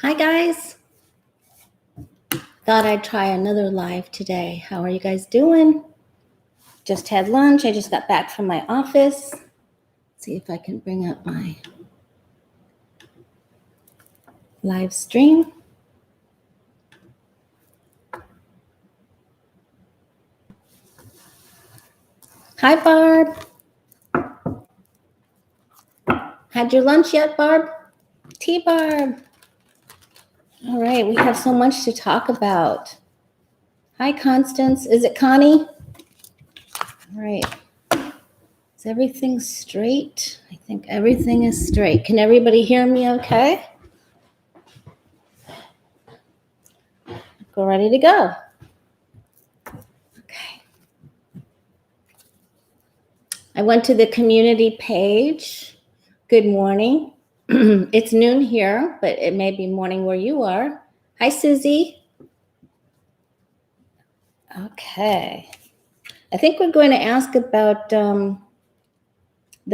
Hi guys, thought I'd try another live today. How are you guys doing? Just had lunch. I just got back from my office. See if I can bring up my live stream. Hi Barb. Had your lunch yet, Barb? T-Barb. All right, we have so much to talk about. Hi Constance. Is it Connie? All right. Is everything straight? I think everything is straight. Can everybody hear me okay? Go ready to go. Okay. I went to the community page. Good morning. It's noon here, but it may be morning where you are. Hi, Susie. Okay. I think we're going to ask about the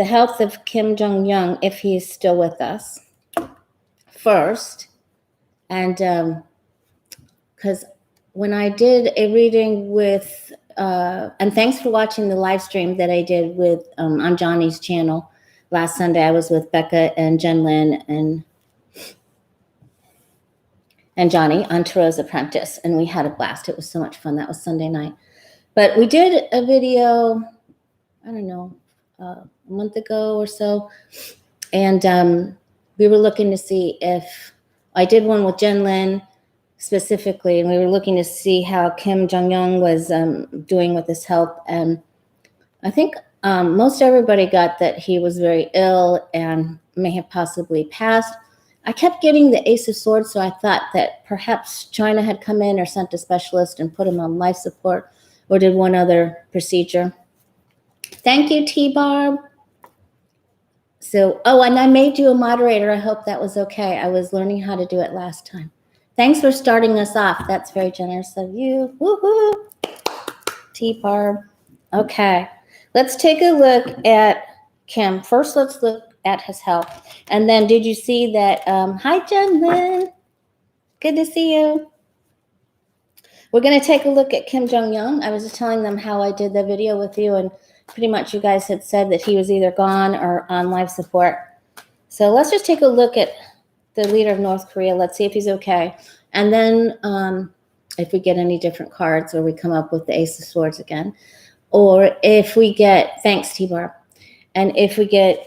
health of Kim Jong Un, if he's still with us, first. And because when I did a reading with, and thanks for watching the live stream that I did with on Johnny's channel last Sunday. I was with Becca and Jen Lynn and Johnny on Turo's Apprentice, and we had a blast. It was so much fun. That was Sunday night. But we did a video, I don't know, a month ago or so, and we were looking to see if, I did one with Jen Lynn specifically, and we were looking to see how Kim Jong-un was doing with his health, and I think most everybody got that he was very ill and may have possibly passed. I kept getting the Ace of Swords, so I thought that perhaps China had come in or sent a specialist and put him on life support or did one other procedure. Thank you, T-Barb. So, and I made you a moderator. I hope that was okay. I was learning how to do it last time. Thanks for starting us off. That's very generous of you. Woohoo! T-Barb. Okay. Let's take a look at Kim. First, let's look at his health. And then did you see that? Hi, Jen Lynn. Good to see you. We're going to take a look at Kim Jong-un. I was just telling them how I did the video with you, and pretty much you guys had said that he was either gone or on life support. So let's just take a look at the leader of North Korea. Let's see if he's okay. And then if we get any different cards or we come up with the Ace of Swords again, or if we get, thanks, T-Barb, and if we get,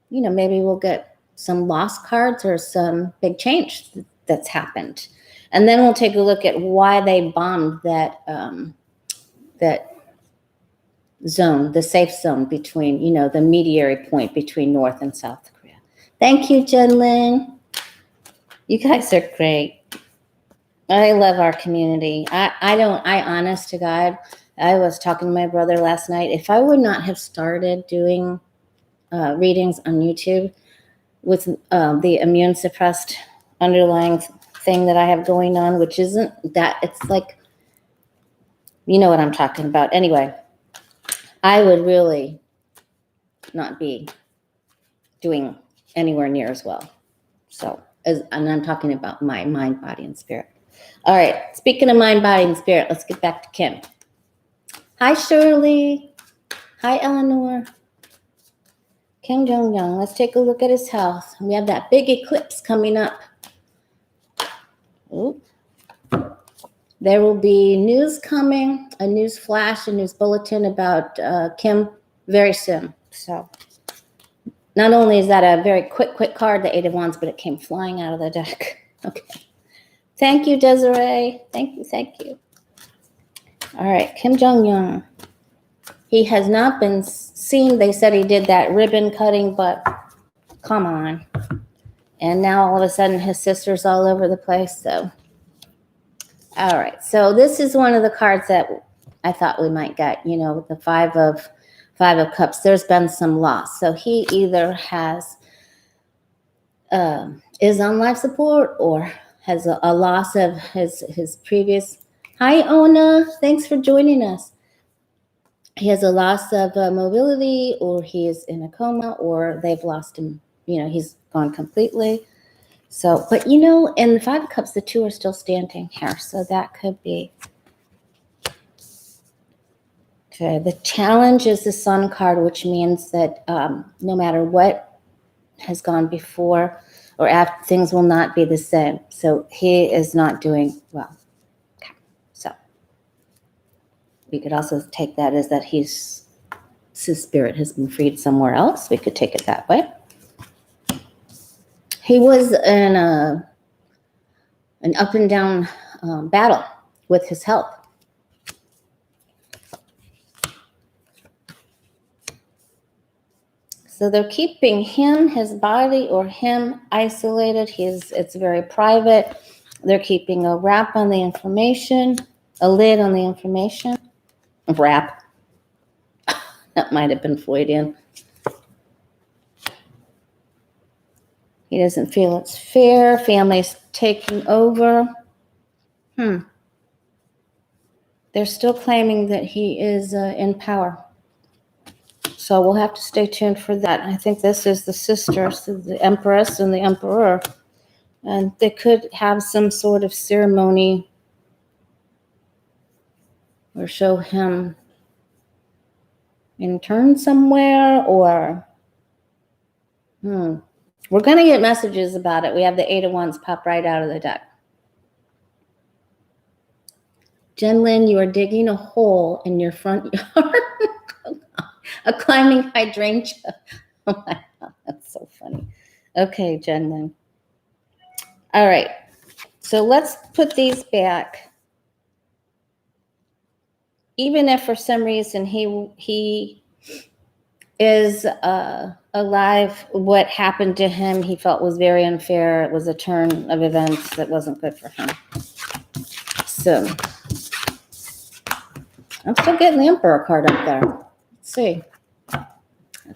maybe we'll get some lost cards or some big change that's happened. And then we'll take a look at why they bombed that zone, the safe zone between, the mediary point between North and South Korea. Thank you, Jen Lynn. You guys are great. I love our community. I honest to God, I was talking to my brother last night. If I would not have started doing readings on YouTube with the immune suppressed underlying thing that I have going on, which isn't that, it's like, you know what I'm talking about. Anyway, I would really not be doing anywhere near as well. So, and I'm talking about my mind, body, and spirit. All right, speaking of mind, body, and spirit, let's get back to Kim. Hi, Shirley. Hi, Eleanor. Kim Jong-un, let's take a look at his health. We have that big eclipse coming up. Ooh. There will be news coming, a news flash, a news bulletin about Kim very soon. So not only is that a very quick card, the Eight of Wands, but it came flying out of the deck. Okay. Thank you, Desiree. Thank you. All right, Kim Jong-un. He has not been seen. They said he did that ribbon cutting, but come on. And now all of a sudden his sister's all over the place, so. All right, so this is one of the cards that I thought we might get, with the Five of Cups. There's been some loss. So he either has, is on life support or has a loss of his previous. Hi, Ona. Thanks for joining us. He has a loss of mobility, or he is in a coma, or they've lost him. He's gone completely. So, but you know, in the Five of Cups, the two are still standing here. So that could be. Okay, the challenge is the Sun card, which means that no matter what has gone before or after, things will not be the same. So he is not doing well. Okay, so we could also take that as that his spirit has been freed somewhere else. We could take it that way. He was in an up and down battle with his health. So they're keeping him, his body, or him isolated. It's very private. They're keeping a wrap on the information, a lid on the information. A wrap. That might have been Freudian. He doesn't feel it's fair. Family's taking over. They're still claiming that he is in power. So we'll have to stay tuned for that. I think this is the sisters, the Empress and the Emperor. And they could have some sort of ceremony or show him in turn somewhere, or we're going to get messages about it. We have the Eight of Wands pop right out of the deck. Jen Lynn, you are digging a hole in your front yard. A climbing hydrangea. Oh my God, that's so funny. Okay, Jen Lynn. All right, so let's put these back. Even if for some reason he is alive, what happened to him he felt was very unfair. It was a turn of events that wasn't good for him. So I'm still getting the Emperor card up there. Let's see.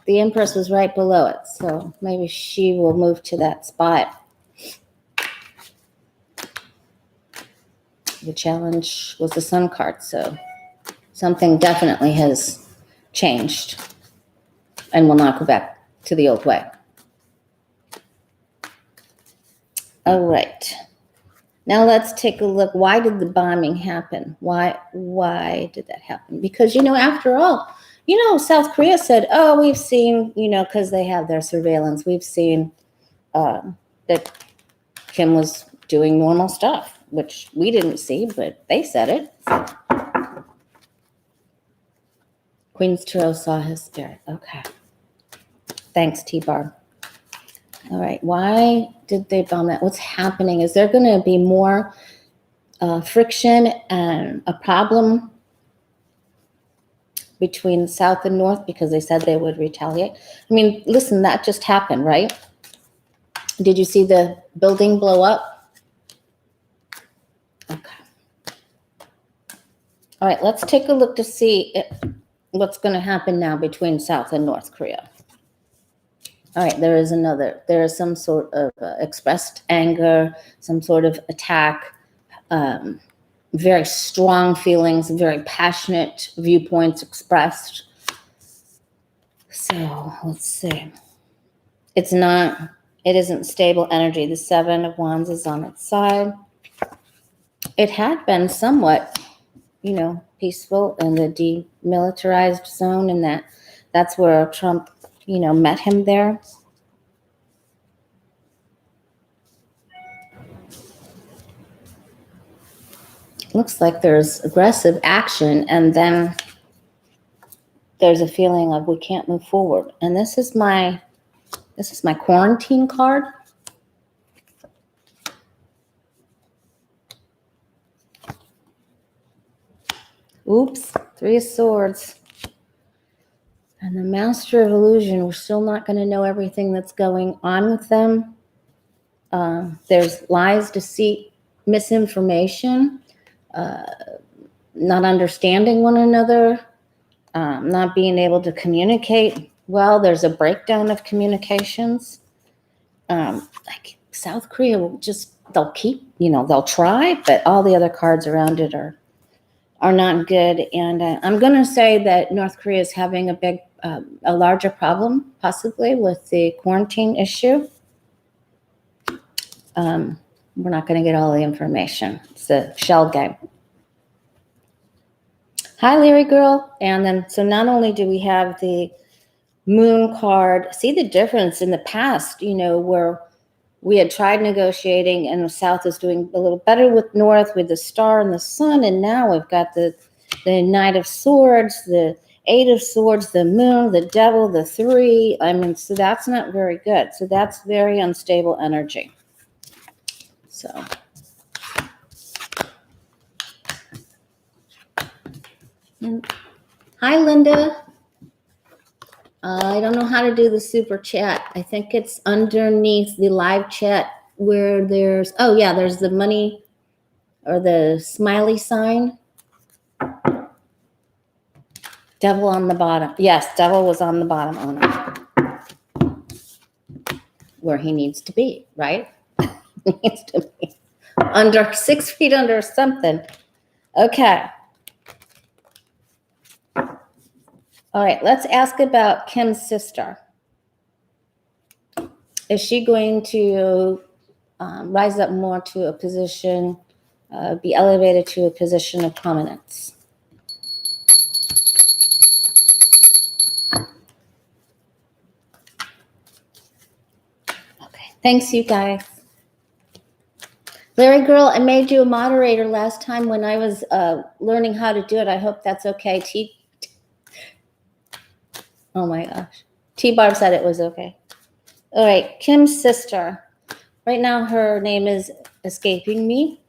The Empress was right below it, so maybe she will move to that spot. The challenge was the Sun card, so something definitely has changed and will not go back to the old way. All right. Now let's take a look. Why did the bombing happen? Why did that happen? Because, after all, South Korea said, oh, we've seen, because they have their surveillance, we've seen that Kim was doing normal stuff, which we didn't see, but they said it. Queen's Tarot saw his spirit. Okay. Thanks, T-Bar. All right. Why did they bomb that? What's happening? Is there going to be more friction and a problem between South and North because they said they would retaliate? I mean, listen, that just happened, right? Did you see the building blow up? Okay. All right, let's take a look to see what's going to happen now between South and North Korea. All right, there is some sort of expressed anger, some sort of attack, very strong feelings, very passionate viewpoints expressed. So let's see. It isn't stable energy. The Seven of Wands is on its side. It had been somewhat, peaceful in the demilitarized zone, and that's where Trump, met him there. Looks like there's aggressive action, and then there's a feeling of we can't move forward. And this is my quarantine card. Oops, Three of Swords. And the Master of Illusion, we're still not going to know everything that's going on with them. There's lies, deceit, misinformation, not understanding one another, not being able to communicate well. There's a breakdown of communications. Like South Korea will they'll try, but all the other cards around it are not good. And I'm going to say that North Korea is having a larger problem, possibly, with the quarantine issue. we're not going to get all the information. It's a shell game. Hi, Larry girl. And then, so not only do we have the moon card, see the difference in the past, where we had tried negotiating and the South was doing a little better with North with the star and the sun. And now we've got the Knight of Swords, the Eight of Swords, the moon, the devil, the three. So that's not very good. So that's very unstable energy. So. Hi, Linda. I don't know how to do the super chat. I think it's underneath the live chat where there's the money or the smiley sign. Devil on the bottom. Yes, devil was on the bottom on it. Where he needs to be, right? He needs to be under 6 feet under something. Okay. All right, let's ask about Kim's sister. Is she going to rise up more to a position, be elevated to a position of prominence? Okay, thanks, you guys. Larry girl, I made you a moderator last time when I was learning how to do it. I hope that's okay. Oh my gosh. T-Barb said it was okay. All right, Kim's sister. Right now her name is escaping me.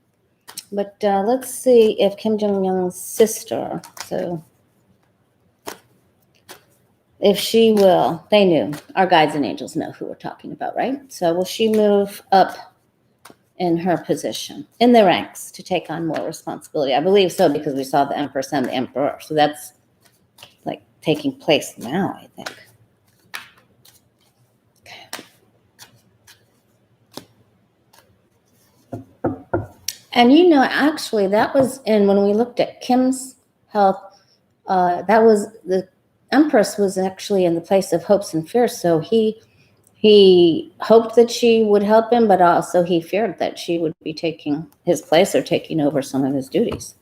But let's see if Kim Jong-un's sister, so if she will, they knew, our guides and angels know who we're talking about, right? So will she move up in her position, in the ranks, to take on more responsibility? I believe so, because we saw the Empress and the Emperor. So that's like taking place now, I think. And actually, that was when we looked at Kim's health, that was the Empress was actually in the place of hopes and fears. So he hoped that she would help him, but also he feared that she would be taking his place or taking over some of his duties.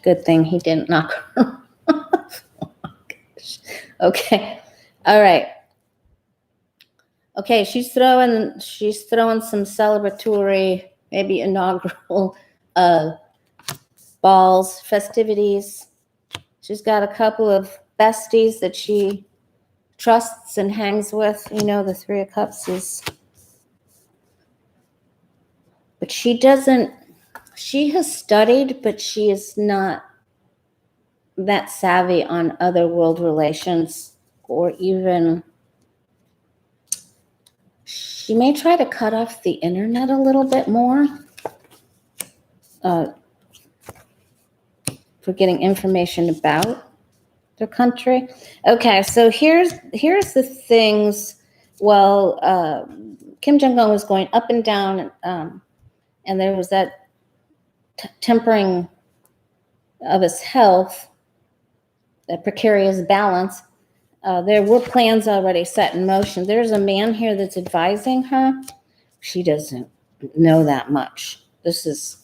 Good thing he didn't knock her off. Oh my gosh. Okay. All right. Okay, she's throwing some celebratory, maybe inaugural balls, festivities. She's got a couple of besties that she trusts and hangs with. The Three of Cups is, but she has studied, but she is not that savvy on other world relations, or even she may try to cut off the internet a little bit more for getting information about their country. Okay, so here's the things. Well, Kim Jong-un was going up and down, and there was that tempering of his health, that precarious balance. There were plans already set in motion. There's a man here that's advising her. She doesn't know that much. This is,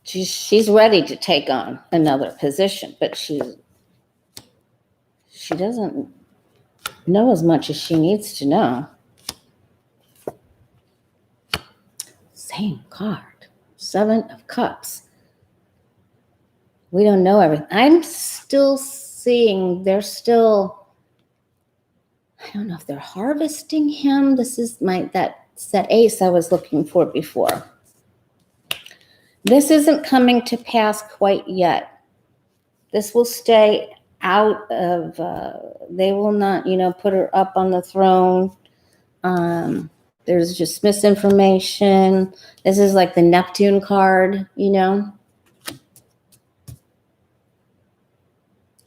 she's ready to take on another position, but she doesn't know as much as she needs to know. Same card, Seven of Cups. We don't know everything. I'm still seeing I don't know if they're harvesting him. This is that set ace I was looking for before. This isn't coming to pass quite yet. This will stay out of, they will not, put her up on the throne. There's just misinformation. This is like the Neptune card,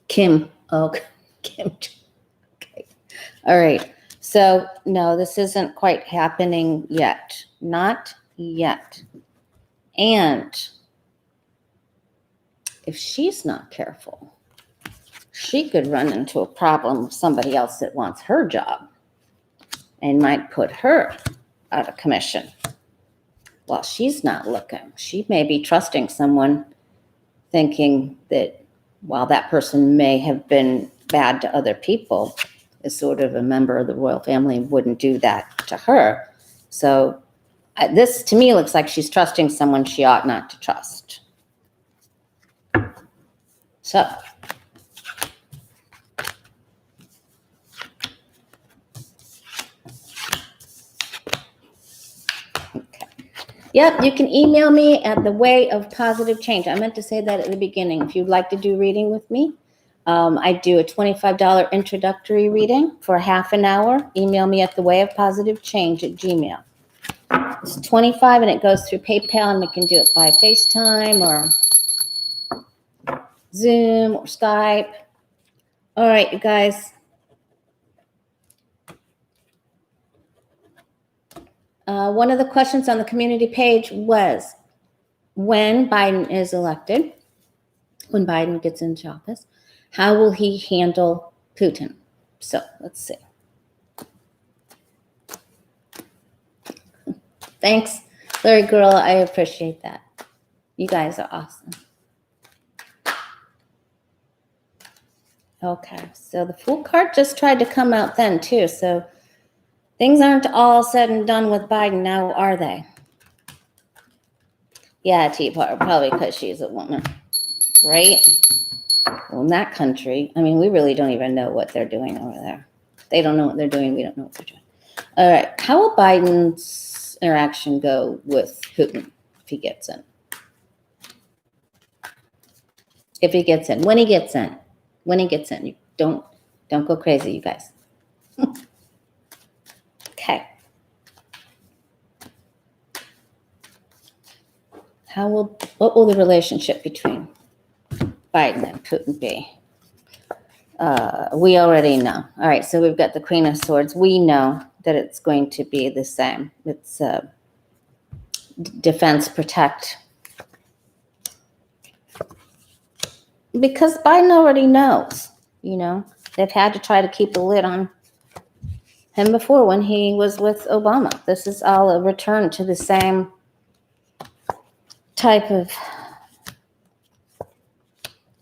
Kim. Oh, Kim. Okay. All right. So, no, this isn't quite happening yet. Not yet. And if she's not careful, she could run into a problem with somebody else that wants her job. and might put her out of commission while she's not looking. She may be trusting someone, thinking that while that person may have been bad to other people, is sort of a member of the royal family, wouldn't do that to her. So this, to me, looks like she's trusting someone she ought not to trust. So, okay. Yep, you can email me at The Way of Positive Change. I meant to say that at the beginning. If you'd like to do reading with me, I do a $25 introductory reading for half an hour. Email me at thewayofpositivechange@gmail.com. It's $25 and it goes through PayPal, and we can do it by FaceTime or Zoom or Skype. All right, you guys. One of the questions on the community page was, when Biden is elected, when Biden gets into office, how will he handle Putin? So let's see. Thanks, Larry Girl. I appreciate that. You guys are awesome. Okay, so the Fool card just tried to come out then too. So things aren't all said and done with Biden now, are they? Yeah, Tea Party, probably because she's a woman, right? Well, in that country, I mean, we really don't even know what they're doing over there. They don't know what they're doing. We don't know what they're doing. All right, how will Biden's interaction go with Putin if he gets in? If he gets in, when he gets in, you don't go crazy, you guys. Okay. What will the relationship between Biden and Putin be? We already know. All right, so we've got the Queen of Swords. We know that it's going to be the same. It's defense, protect. Because Biden already knows, they've had to try to keep a lid on him before when he was with Obama. This is all a return to the same type of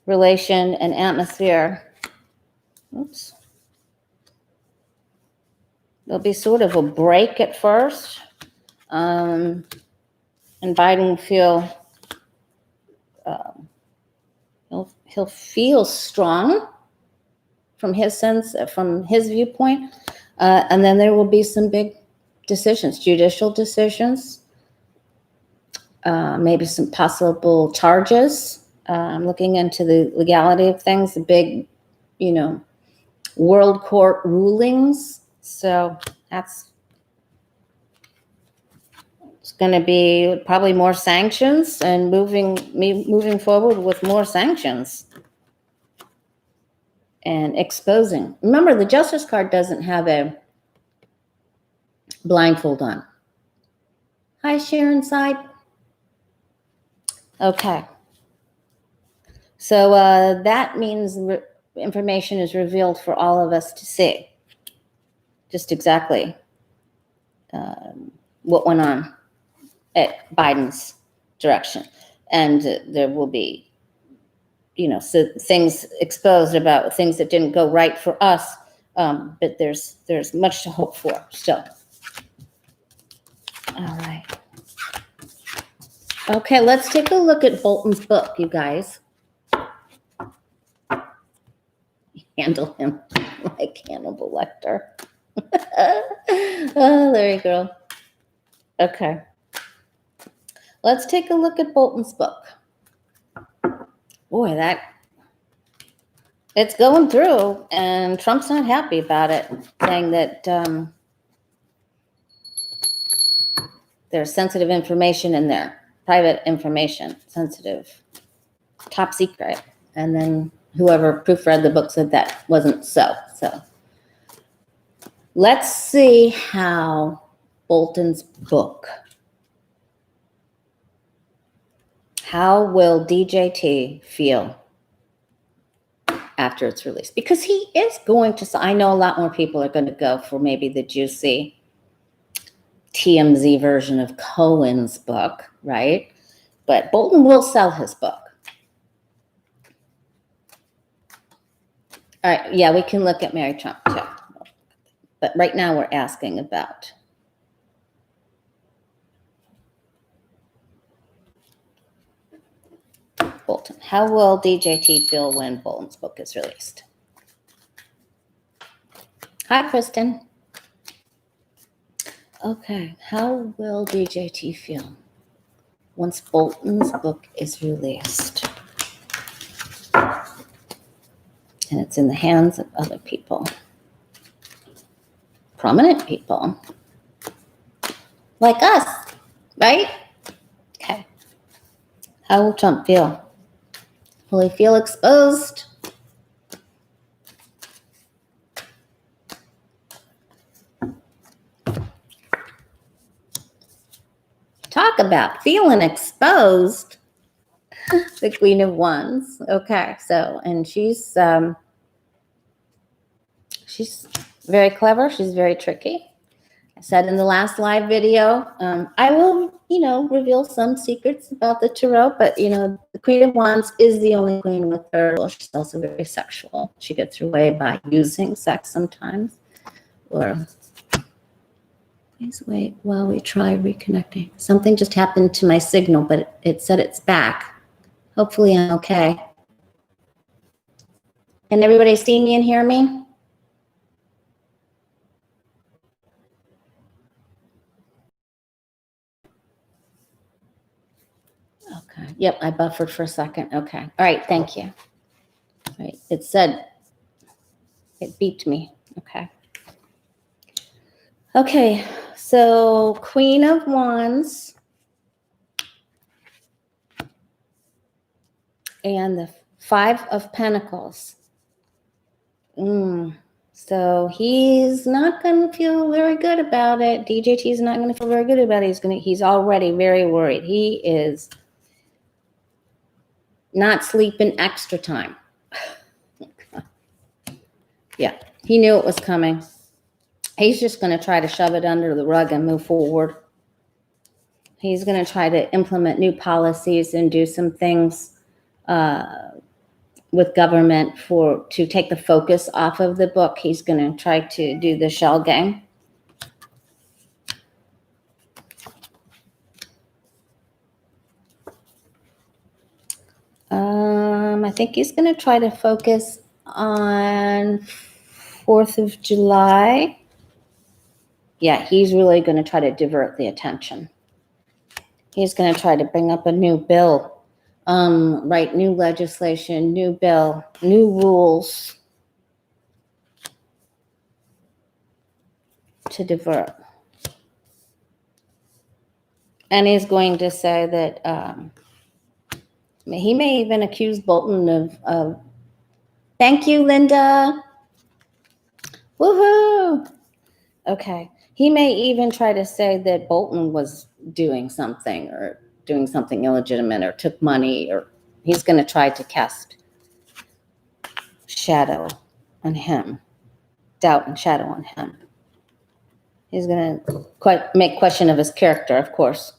relation and atmosphere. Oops. There'll be sort of a break at first. And Biden will feel, he'll feel strong from his sense, from his viewpoint. And then there will be some big decisions, judicial decisions, maybe some possible charges. I'm looking into the legality of things, the big, world court rulings. So it's going to be probably more sanctions and moving forward with more sanctions and exposing. Remember, the Justice card doesn't have a blindfold on. Hi, Sharon Side. Okay. So that means information is revealed for all of us to see. Just exactly what went on at Biden's direction. And there will be, so things exposed about things that didn't go right for us. But there's much to hope for still. All right. Okay, let's take a look at Bolton's book, you guys. Handle him like Hannibal Lecter. Oh, Larry Girl. Okay. Let's take a look at Bolton's book. Boy, it's going through, and Trump's not happy about it, saying that there's sensitive information in there, private information, sensitive, top secret. And then whoever proofread the book said that wasn't so. So let's see how Bolton's book, how will DJT feel after it's released, because he is going to, I know a lot more people are going to go for maybe the juicy TMZ version of Cohen's book, right? But Bolton will sell his book. All right, yeah, we can look at Mary Trump too. But right now we're asking about Bolton. How will DJT feel when Bolton's book is released? Hi, Kristen. Okay, how will DJT feel once Bolton's book is released and it's in the hands of other people, prominent people like us, right? Okay. How will Trump feel? Will he feel exposed? Talk about feeling exposed. The Queen of Wands. Okay, so, and she's very clever. She's very tricky. I said in the last live video, I will, reveal some secrets about the tarot, but, the Queen of Wands is the only queen with her. Well, she's also very sexual. She gets her way by using sex sometimes. Or, please wait while we try reconnecting. Something just happened to my signal, but it said it's back. Hopefully I'm okay. Can everybody see me and hear me? Okay. Yep, I buffered for a second. Okay. All right, thank you. All right, it said, it beeped me. Okay. Okay, so Queen of Wands and the Five of Pentacles. So he's not going to feel very good about it. DJT is not going to feel very good about it. He's already very worried. He is not sleeping extra time. Yeah, he knew it was coming. He's just going to try to shove it under the rug and move forward. He's going to try to implement new policies and do some things with government to take the focus off of the book. He's going to try to do the shell game. I think he's going to try to focus on 4th of July. Yeah, he's really going to try to divert the attention. He's going to try to bring up a new bill, write new legislation, new bill, new rules to divert. And he's going to say that he may even accuse Bolton of thank you, Linda. Woohoo! Okay. He may even try to say that Bolton was doing something illegitimate or took money, or he's going to try to cast shadow on him, doubt and shadow on him. He's going to make question of his character, of course.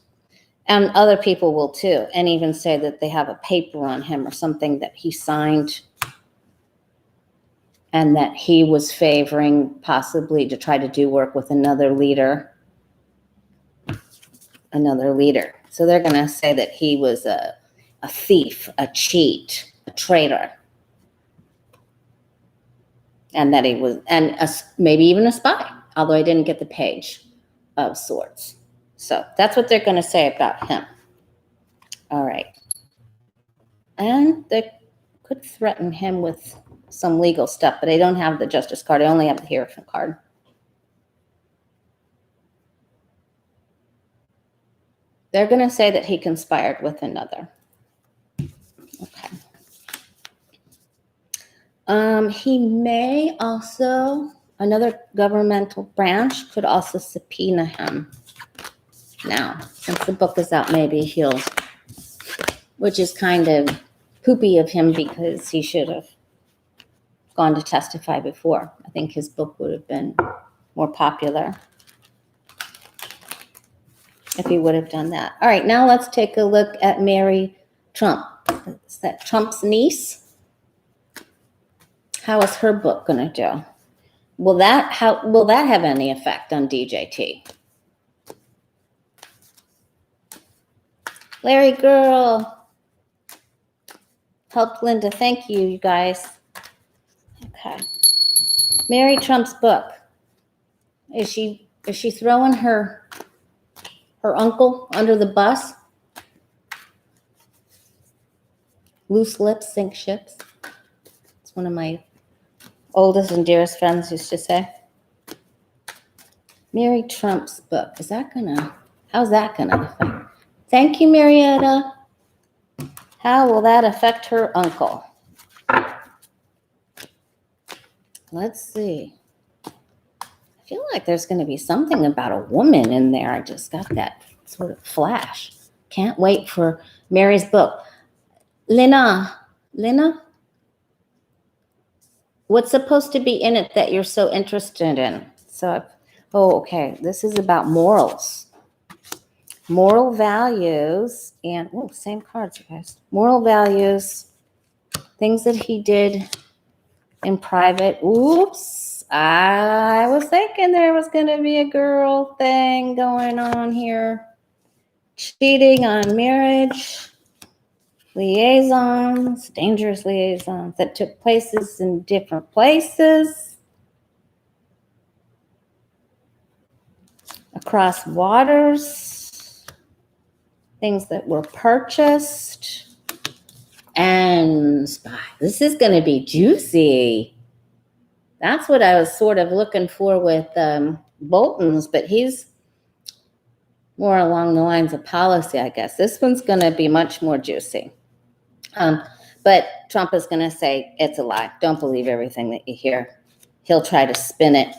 And other people will too, and even say that they have a paper on him or something that he signed and that he was favoring possibly to try to do work with another leader. So they're going to say that he was a thief, a cheat, a traitor. And that he was, maybe even a spy, although I didn't get the page of Swords. So that's what they're going to say about him. All right. And they could threaten him with some legal stuff, but I don't have the Justice card. I only have the Hierophant card. They're going to say that he conspired with another. Okay. He may also, another governmental branch could also subpoena him. Now, since the book is out, maybe he'll, which is kind of poopy of him because he should have gone to testify before. I think his book would have been more popular if he would have done that. All right, now let's take a look at Mary Trump. Is that Trump's niece? How is her book going to do? Will that have any effect on DJT? Larry girl helped Linda. Thank you, you guys. Okay. Mary Trump's book. Is she throwing her uncle under the bus? Loose lips sink ships. It's one of my oldest and dearest friends used to say. Mary Trump's book. How's that gonna affect? Thank you, Marietta. How will that affect her uncle? Let's see. I feel like there's going to be something about a woman in there. I just got that sort of flash. Can't wait for Mary's book. Lena, what's supposed to be in it that you're so interested in? Okay. This is about morals. Moral values and, same cards, you guys. Moral values, things that he did in private. Oops. I was thinking there was going to be a girl thing going on here. Cheating on marriage, liaisons, dangerous liaisons that took places in different places. Across waters, things that were purchased, and spy. This is going to be juicy. That's what I was sort of looking for with Bolton's, but he's more along the lines of policy, I guess. This one's going to be much more juicy. But Trump is going to say it's a lie. Don't believe everything that you hear. He'll try to spin it.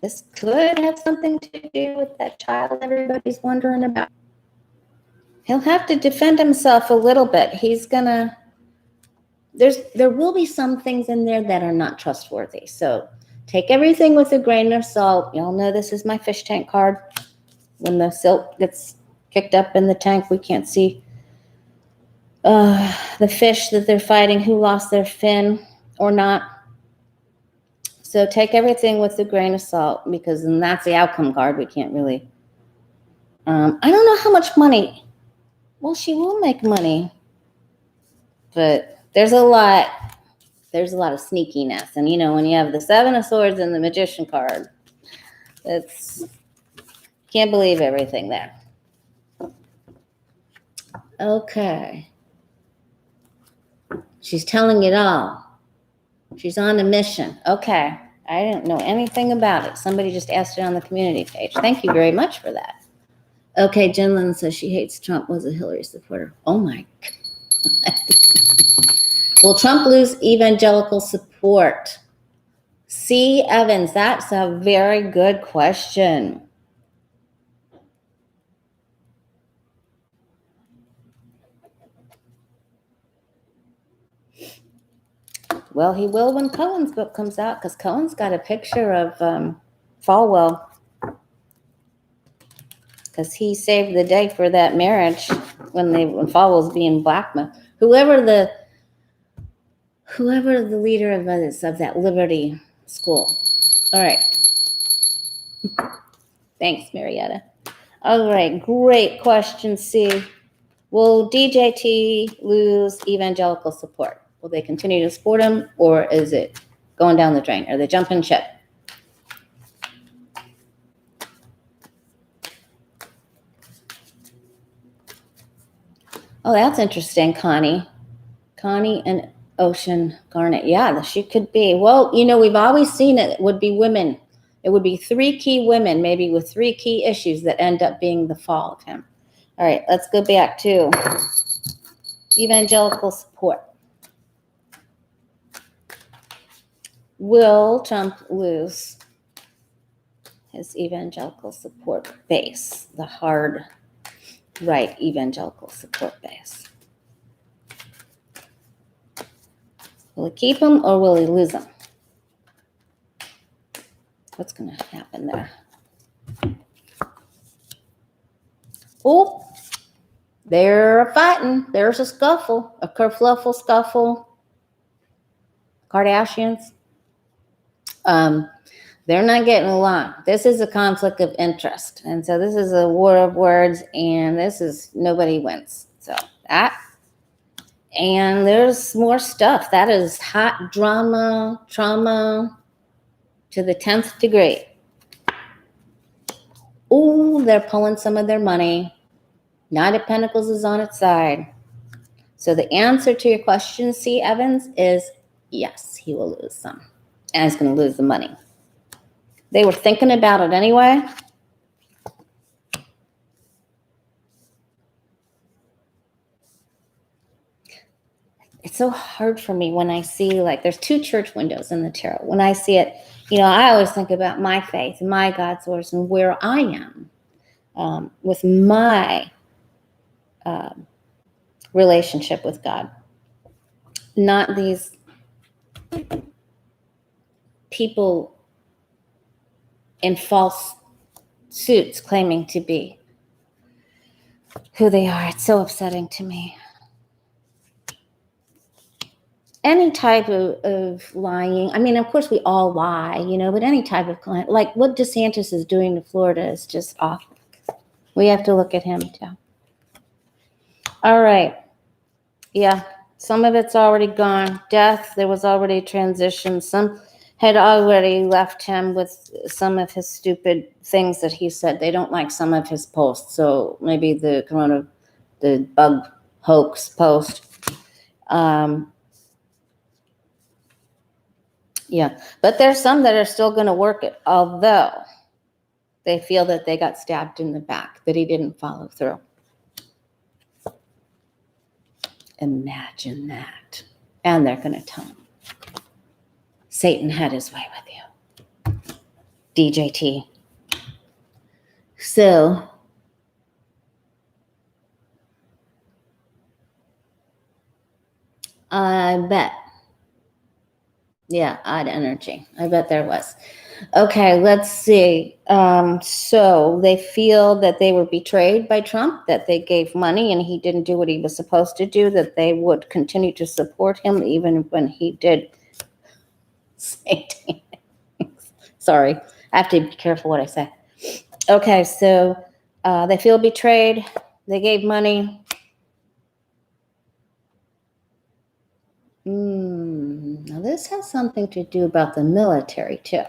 This could have something to do with that child everybody's wondering about. He'll have to defend himself a little bit. There will be some things in there that are not trustworthy. So take everything with a grain of salt. Y'all know this is my fish tank card. When the silt gets kicked up in the tank, we can't see the fish that they're fighting, who lost their fin or not. So take everything with a grain of salt, because then that's the outcome card. We can't really. I don't know how much money. Well, she will make money, but there's a lot of sneakiness. And when you have the Seven of Swords and the Magician card, can't believe everything there. Okay. She's telling it all. She's on a mission. Okay. I didn't know anything about it. Somebody just asked it on the community page. Thank you very much for that. Okay, Jen says she hates Trump, was a Hillary supporter. Oh my God. Will Trump lose evangelical support? C. Evans, that's a very good question. Well, he will when Cohen's book comes out, because Cohen's got a picture of Falwell, because he saved the day for that marriage when Falwell's being blackmailed. Whoever the leader of that Liberty school. All right. Thanks, Marietta. All right, great question, C. Will DJT lose evangelical support? Will they continue to support him, or is it going down the drain? Are they jumping ship? Oh, that's interesting, Connie. Connie and Ocean Garnet. Yeah, she could be. Well, we've always seen it would be women. It would be 3 key women, maybe with 3 key issues that end up being the fall of him. All right, let's go back to evangelical support. Will Trump lose his evangelical support base, the hard right evangelical support base? Will he keep him or will he lose him? What's going to happen there? Oh, they're fighting. There's a scuffle, a kerfluffle scuffle. Kardashians. They're not getting along. This is a conflict of interest. And so this is a war of words, and this is nobody wins. So that. And there's more stuff. That is hot drama, trauma to the 10th degree. Oh, they're pulling some of their money. Knight of Pentacles is on its side. So the answer to your question, C. Evans, is yes, he will lose some. And he's going to lose the money. They were thinking about it anyway. It's so hard for me when I see, like, there's 2 church windows in the tarot. When I see it, I always think about my faith, my God source, and where I am with my relationship with God. Not these people in false suits claiming to be who they are. It's so upsetting to me. Any type of lying. I mean, of course, we all lie, but any type of client, like what DeSantis is doing to Florida is just awful. We have to look at him too. All right. Yeah, some of it's already gone. Death, there was already a transition. Some had already left him with some of his stupid things that he said. They don't like some of his posts. So maybe the bug hoax post. Yeah, but there's some that are still going to work it, although they feel that they got stabbed in the back, that he didn't follow through. Imagine that. And they're going to tell him, Satan had his way with you. DJT. So, I bet. Yeah, odd energy. I bet there was. Okay, let's see. So they feel that they were betrayed by Trump, that they gave money and he didn't do what he was supposed to do, that they would continue to support him even when he did say things. Sorry, I have to be careful what I say. Okay, so they feel betrayed. They gave money. Now this has something to do about the military too.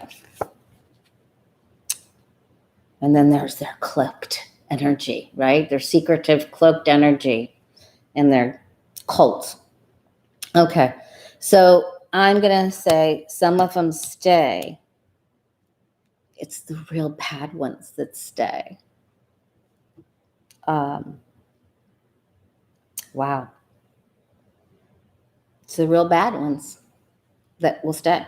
And then there's their cloaked energy, right? Their secretive cloaked energy and their cults. Okay, so I'm going to say some of them stay. It's the real bad ones that stay. Wow. It's the real bad ones that will stay.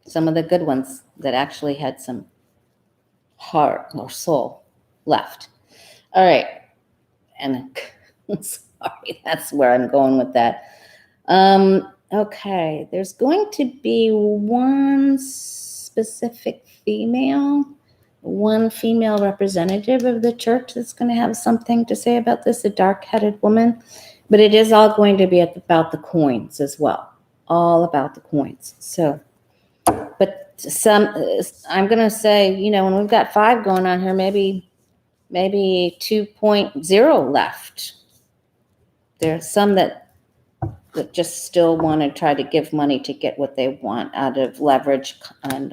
Some of the good ones that actually had some heart or soul left. All right. And sorry, that's where I'm going with that. Okay. There's going to be one specific one female representative of the church that's going to have something to say about this, a dark-headed woman. But it is all going to be about the coins as well. All about the coins. So, but I'm going to say, when we've got 5 going on here, maybe 2.0 left. There's some that just still want to try to give money to get what they want out of leverage and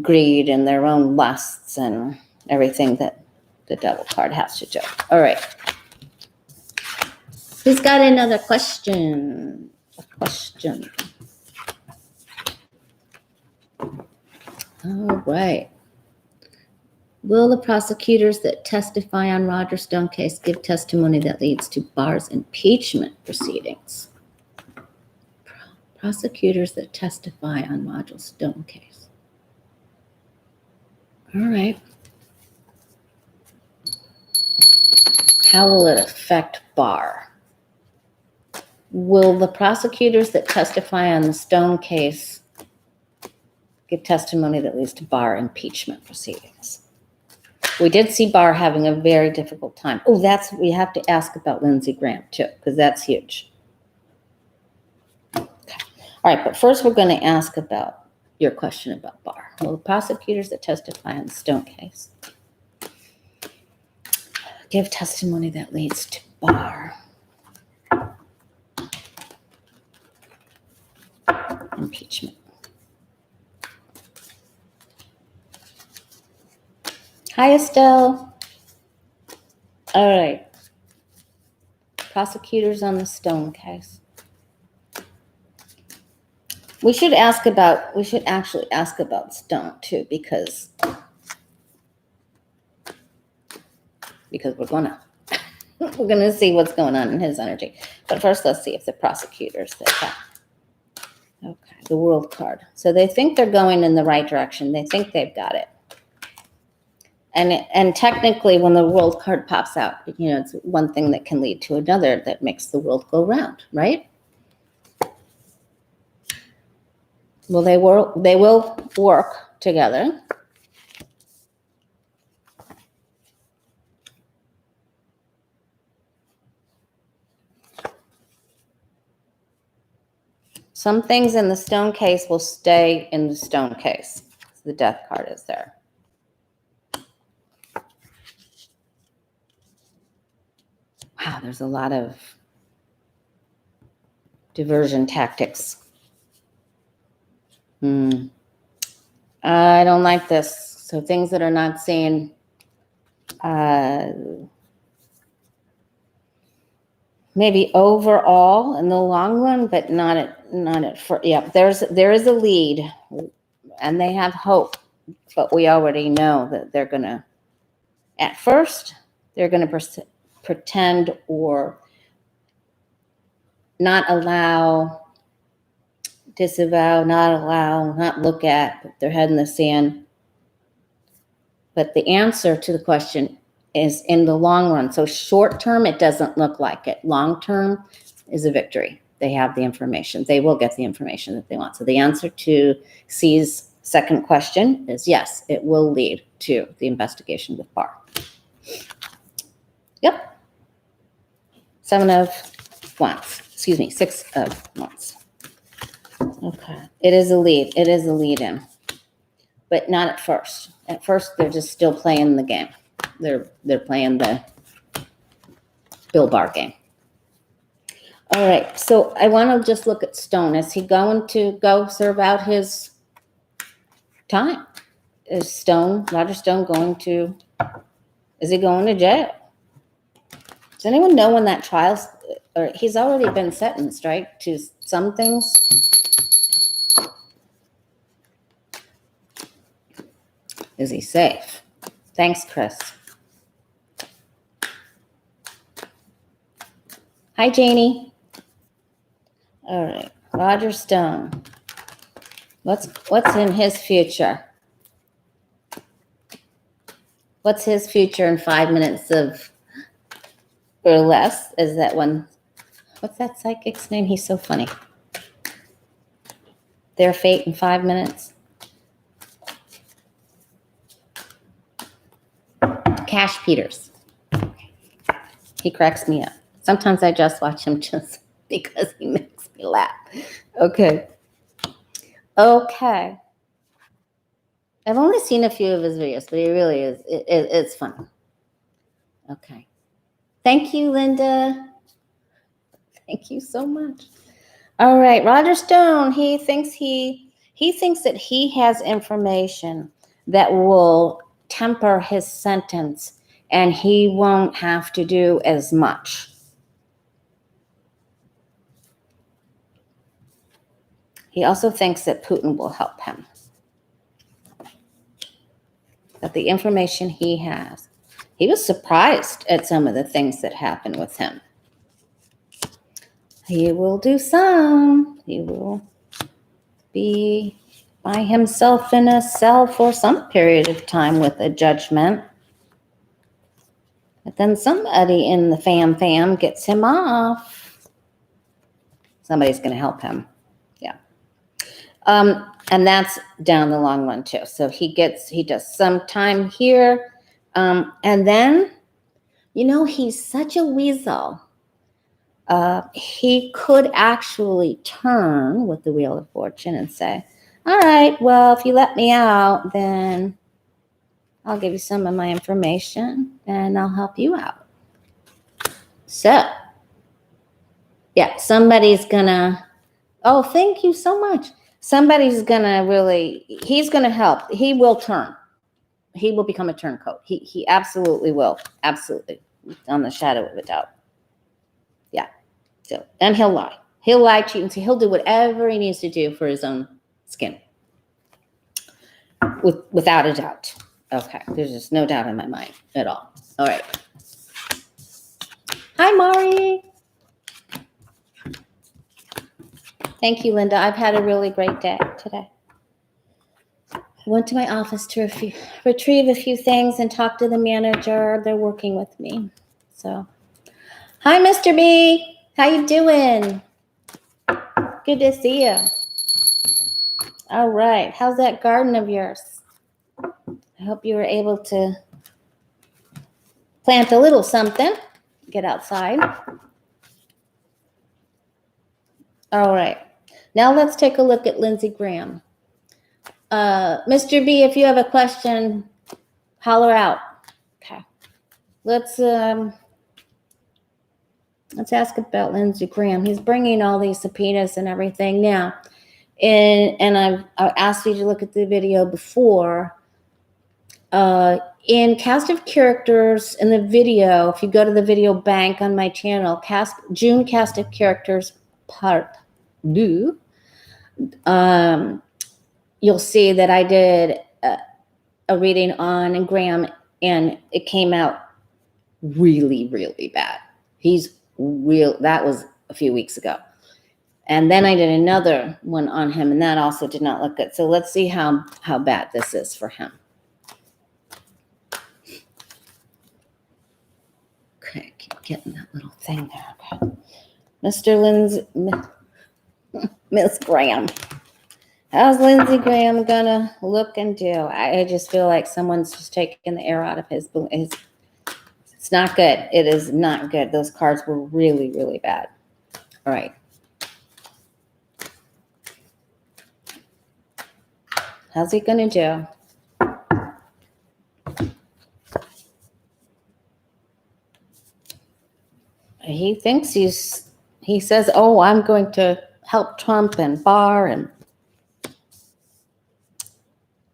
greed and their own lusts and everything that the devil card has to do. All right. Who's got another question? All right. Will the prosecutors that testify on Roger Stone case give testimony that leads to Barr's impeachment proceedings? Prosecutors that testify on Roger Stone case. All right. How will it affect Barr? Will the prosecutors that testify on the Stone case give testimony that leads to Barr impeachment proceedings? We did see Barr having a very difficult time. Oh, we have to ask about Lindsey Graham too, because that's huge. Okay. All right, but first we're going to ask about your question about Barr. Will the prosecutors that testify on the Stone case give testimony that leads to Barr impeachment? Hi, Estelle. All right. Prosecutors on the Stone case. We should actually ask about Stone too, because we're gonna see what's going on in his energy. But first, let's see if the prosecutors that have. Okay, the world card. So they think they're going in the right direction. They think they've got it. And technically, when the world card pops out, it's one thing that can lead to another that makes the world go round, right? Well, they will work together. Some things in the Stone case will stay in the Stone case. The death card is there. Wow, there's a lot of diversion tactics. I don't like this. So things that are not seen, maybe overall in the long run, but not at first. Yeah, there is a lead, and they have hope, but we already know that they're gonna. At first, they're gonna pretend or not allow, disavow, not look at, put their head in the sand. But the answer to the question is in the long run. So short term, it doesn't look like it. Long term is a victory. They have the information. They will get the information that they want. So the answer to C's second question is yes, it will lead to the investigation with Barr. Yep. 6 of Wands. Okay. It is a lead. It is a lead-in. But not at first. At first, they're just still playing the game. They're playing the Bill Barr game. All right. So I want to just look at Stone. Is he going to go serve out his time? Is Roger Stone is he going to jail? Does anyone know when that trial's, or he's already been sentenced, right, to some things? Is he safe? Thanks, Chris. Hi, Janie. All right, Roger Stone. What's in his future? What's his future in 5 minutes or less? Is that one? What's that psychic's name? He's so funny. Their fate in 5 minutes. Cash Peters. He cracks me up. Sometimes I just watch him just because he makes me laugh. Okay. I've only seen a few of his videos, but he really is. It's fun. Okay. Thank you, Linda. Thank you so much. All right, Roger Stone. He thinks that he has information that will temper his sentence, and he won't have to do as much. He also thinks that Putin will help him. That the information he has, he was surprised at some of the things that happened with him. He will do some. He will be by himself in a cell for some period of time with a judgment. But then somebody in the fam gets him off. somebody's going to help him. Yeah. And that's down the long run too. So he does some time here. And then, he's such a weasel. He could actually turn with the Wheel of Fortune and say, all right, well, if you let me out, then I'll give you some of my information and I'll help you out. So, yeah, somebody's gonna, oh, thank you so much. Somebody's gonna he's gonna help. He will turn. He will become a turncoat. He absolutely will. Absolutely. On the shadow of a doubt. Yeah. So, and he'll lie. He'll lie, cheat, and see. He'll do whatever he needs to do for his own skin. Without a doubt. Okay. There's just no doubt in my mind at all. All right. Hi, Mari. Thank you, Linda. I've had a really great day today. I went to my office to retrieve a few things and talk to the manager. They're working with me. So, hi, Mr. B. How you doing? Good to see you. All right. How's that garden of yours? I hope you were able to plant a little something. Get outside. All right. Now let's take a look at Lindsey Graham. Mr. B, if you have a question, holler out. Okay. Let's ask about Lindsey Graham. He's bringing all these subpoenas and everything now. And I've asked you to look at the video before. In cast of characters in the video, if you go to the video bank on my channel, June cast of characters part 2, you'll see that I did a reading on Graham, and it came out really, really bad. That was a few weeks ago. And then I did another one on him, and that also did not look good. So let's see how bad this is for him. Okay, keep getting that little thing there. Okay. Mr. Miss Graham. How's Lindsey Graham gonna look and do? I just feel like someone's just taking the air out of his. It's not good. It is not good. Those cards were really, really bad. All right. How's he gonna do? He thinks he says, oh, I'm going to help Trump and Barr,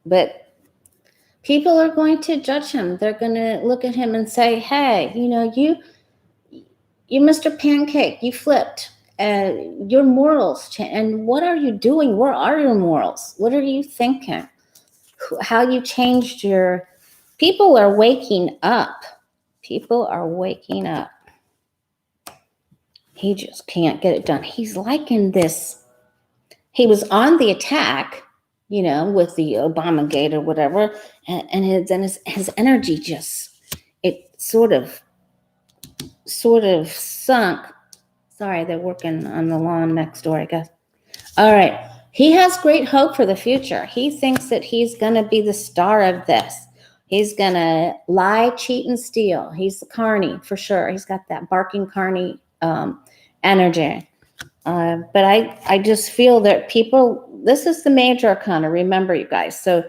but people are going to judge him. They're going to look at him and say, hey, you Mr. Pancake, you flipped. Your morals changed. And what are you doing? Where are your morals? What are you thinking? How you changed your... People are waking up. People are waking up. He just can't get it done. He's liking this. He was on the attack, with the Obamagate or whatever, and his energy it sort of sunk. Sorry, they're working on the lawn next door, I guess. All right. He has great hope for the future. He thinks that he's going to be the star of this. He's going to lie, cheat, and steal. He's the carny for sure. He's got that barking carny energy. But I just feel that this is the major arcana, remember, you guys. So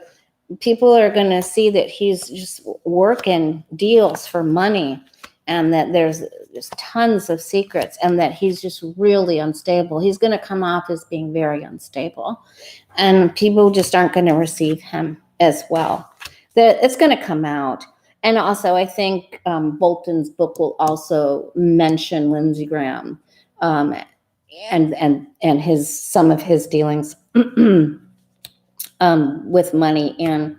people are going to see that he's just working deals for money, and that there's just tons of secrets, and that he's just really unstable. He's going to come off as being very unstable, and people just aren't going to receive him as well. That it's going to come out. And also, I think Bolton's book will also mention Lindsey Graham and some of his dealings with money, and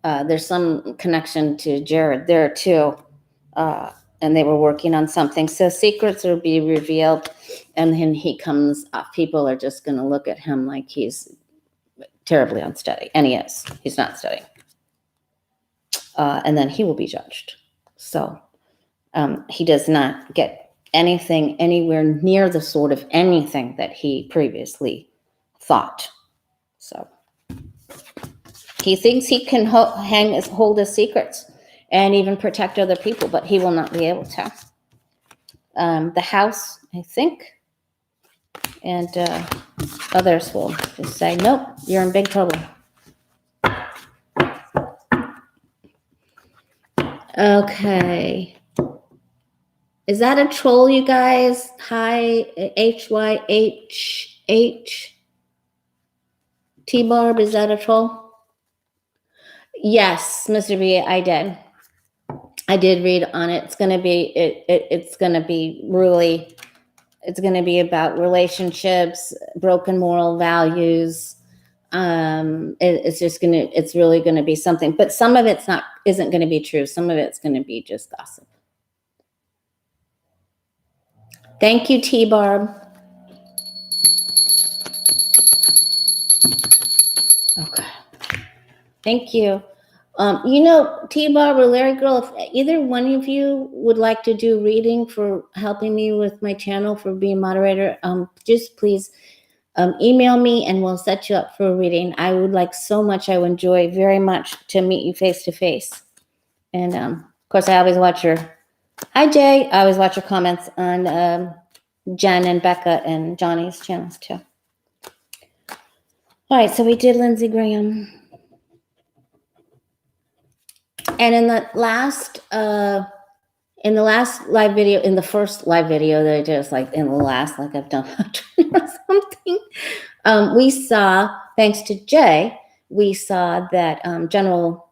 there's some connection to Jared there too, and they were working on something. So secrets will be revealed, and then he comes off. People are just going to look at him like he's terribly unsteady, and he is. He's not steady. And then he will be judged. So he does not get anything anywhere near the sort of anything that he previously thought. So he thinks he can hold his secrets and even protect other people, but he will not be able to. The House, I think, and others will just say, nope, you're in big trouble. Okay. Is that a troll, you guys? Hi, HYHH. T-Barb, is that a troll? Yes, Mr. B, I did. I did read on it. It's going to be, it's going to be really, it's going to be about relationships, broken moral values. It's just going to, it's really going to be something, but some of it's isn't going to be true. Some of it's going to be just gossip. Thank you, T-Barb. Okay. Thank you. T-Barb or Larry Girl, if either one of you would like to do reading for helping me with my channel for being moderator, just please email me and we'll set you up for a reading. I would like so much. I would enjoy very much to meet you face to face. And of course, I always watch hi Jay, I always watch your comments on Jen and Becca and Johnny's channels too. All right, so we did Lindsey Graham. And in the last live video, in the first live video that I did, it's like in the last, like I've done or something, we saw, thanks to Jay, we saw that General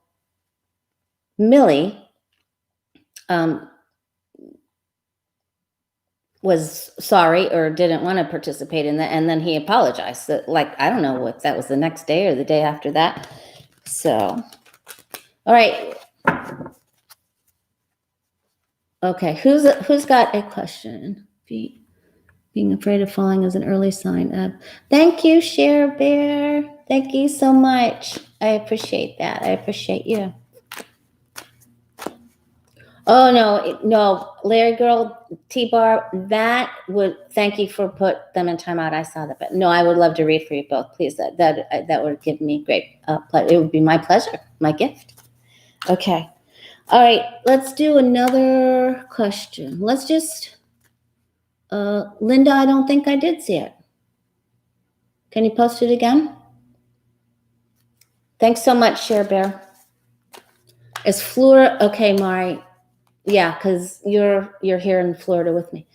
Milley was sorry or didn't want to participate in that, and then he apologized. So, like, I don't know what that was, the next day or the day after that. So, all right. Okay, who's got a question? Being afraid of falling is an early sign of. Thank you, Cher Bear. Thank you so much. I appreciate that. I appreciate you. Oh, no, Larry Girl, T-Bar, that would, thank you for put them in timeout. I saw that, but no, I would love to read for you both, please. That would give me great pleasure. It would be my pleasure, my gift. Okay. All right, let's do another question. Let's just, Linda, I don't think I did see it. Can you post it again? Thanks so much, Cher Bear. Is Florida, okay, Mari. Yeah, because you're here in Florida with me.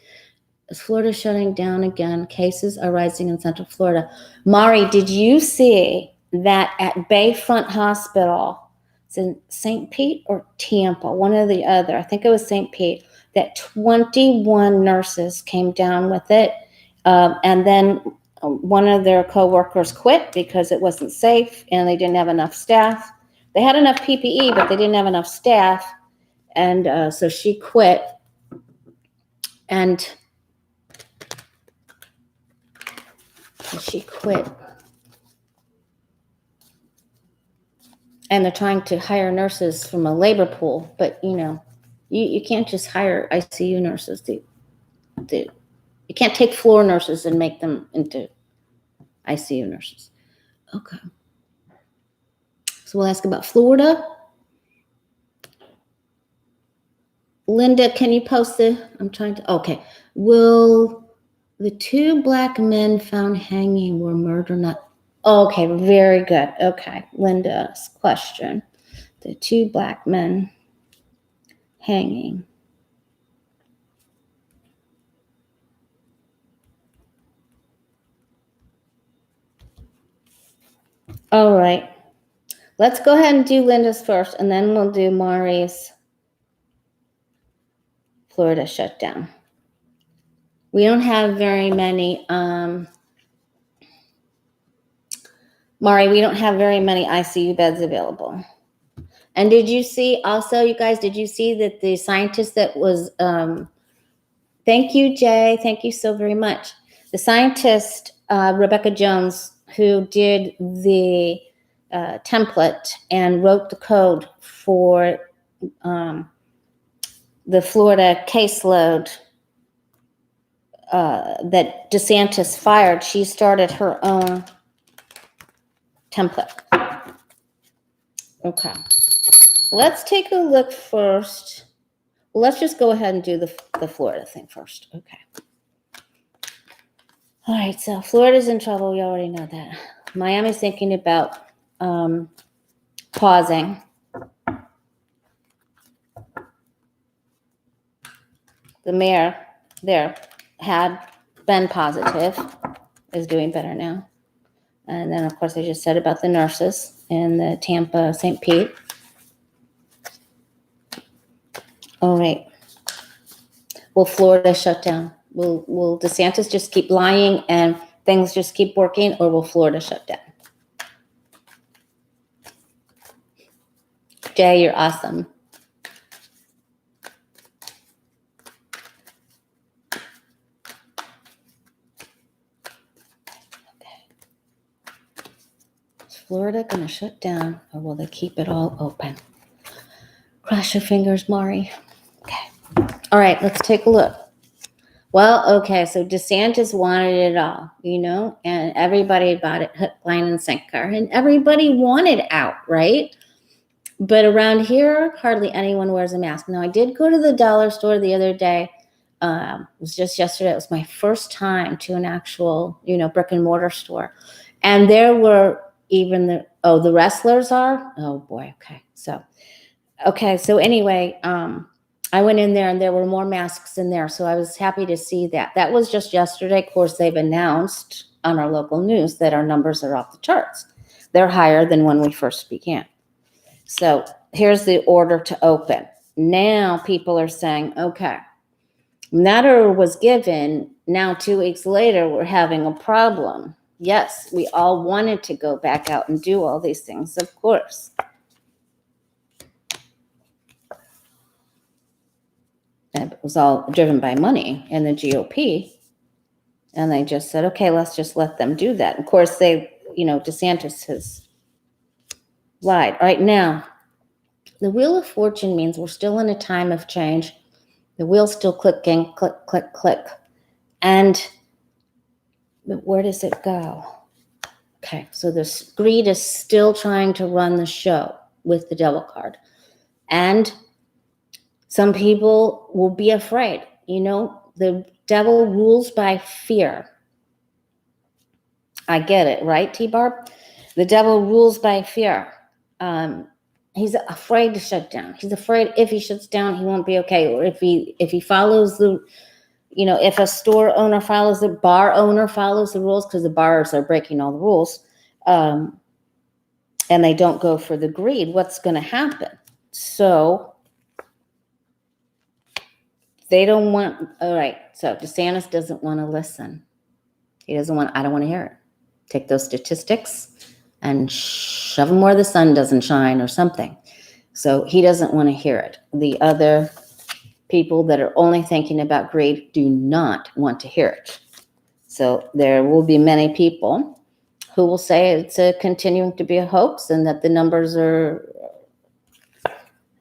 Is Florida shutting down again? Cases are rising in Central Florida. Mari, did you see that at Bayfront Hospital, it's in St. Pete or Tampa, one or the other, I think it was St. Pete, that 21 nurses came down with it, and then one of their co-workers quit because it wasn't safe and they didn't have enough staff. They had enough PPE, but they didn't have enough staff. And so she quit, and and they're trying to hire nurses from a labor pool, but you can't just hire ICU nurses. You can't take floor nurses and make them into ICU nurses. Okay. So we'll ask about Florida. Linda, can you post okay. Will the two black men found hanging were murder not? Okay, very good. Okay, Linda's question. The two black men hanging. All right. Let's go ahead and do Linda's first, and then we'll do Mari's Florida shutdown. We don't have very many, Mari, we don't have very many ICU beds available. And did you see also, you guys, did you see that the scientist that was, thank you, Jay, thank you so very much. The scientist, Rebecca Jones, who did the template and wrote the code for the Florida caseload that DeSantis fired, she started her own template. Okay. Let's take a look first. Let's just go ahead and do the Florida thing first. Okay. All right, so Florida's in trouble. We already know that. Miami's thinking about pausing. The mayor there had been positive, is doing better now. And then, of course, I just said about the nurses in the Tampa, St. Pete. All right. Will Florida shut down? Will DeSantis just keep lying and things just keep working, or will Florida shut down? Jay, you're awesome. Okay. Is Florida going to shut down, or will they keep it all open? Cross your fingers, Mari. Okay. All right, let's take a look. Well, okay, so DeSantis wanted it all, and everybody bought it hook, line, and sinker, and everybody wanted out, right? But around here, hardly anyone wears a mask. Now, I did go to the dollar store the other day. It was just yesterday. It was my first time to an actual, brick and mortar store. And there were even the wrestlers are? Oh, boy, okay. So anyway, I went in there and there were more masks in there. So I was happy to see that. That was just yesterday. Of course, they've announced on our local news that our numbers are off the charts. They're higher than when we first began. So here's the order to open. Now people are saying, okay, that order was given. Now 2 weeks later, we're having a problem. Yes, we all wanted to go back out and do all these things, of course. And it was all driven by money and the GOP. And they just said, okay, let's just let them do that. Of course, DeSantis has lied. Right now, the Wheel of Fortune means we're still in a time of change. The wheel's still clicking, click, click, click. But where does it go? Okay, so the greed is still trying to run the show with the devil card. And some people will be afraid. The devil rules by fear. I get it, right, T-Barb? The devil rules by fear. He's afraid to shut down. He's afraid if he shuts down, he won't be okay. Or if he follows if a store owner follows the bar owner follows the rules, because the bars are breaking all the rules, and they don't go for the greed, what's going to happen? So they don't want, all right, so DeSantis doesn't want to listen. I don't want to hear it. Take those statistics and shove them where the sun doesn't shine or something. So he doesn't want to hear it. The other people that are only thinking about greed do not want to hear it. So there will be many people who will say it's continuing to be a hoax and that the numbers are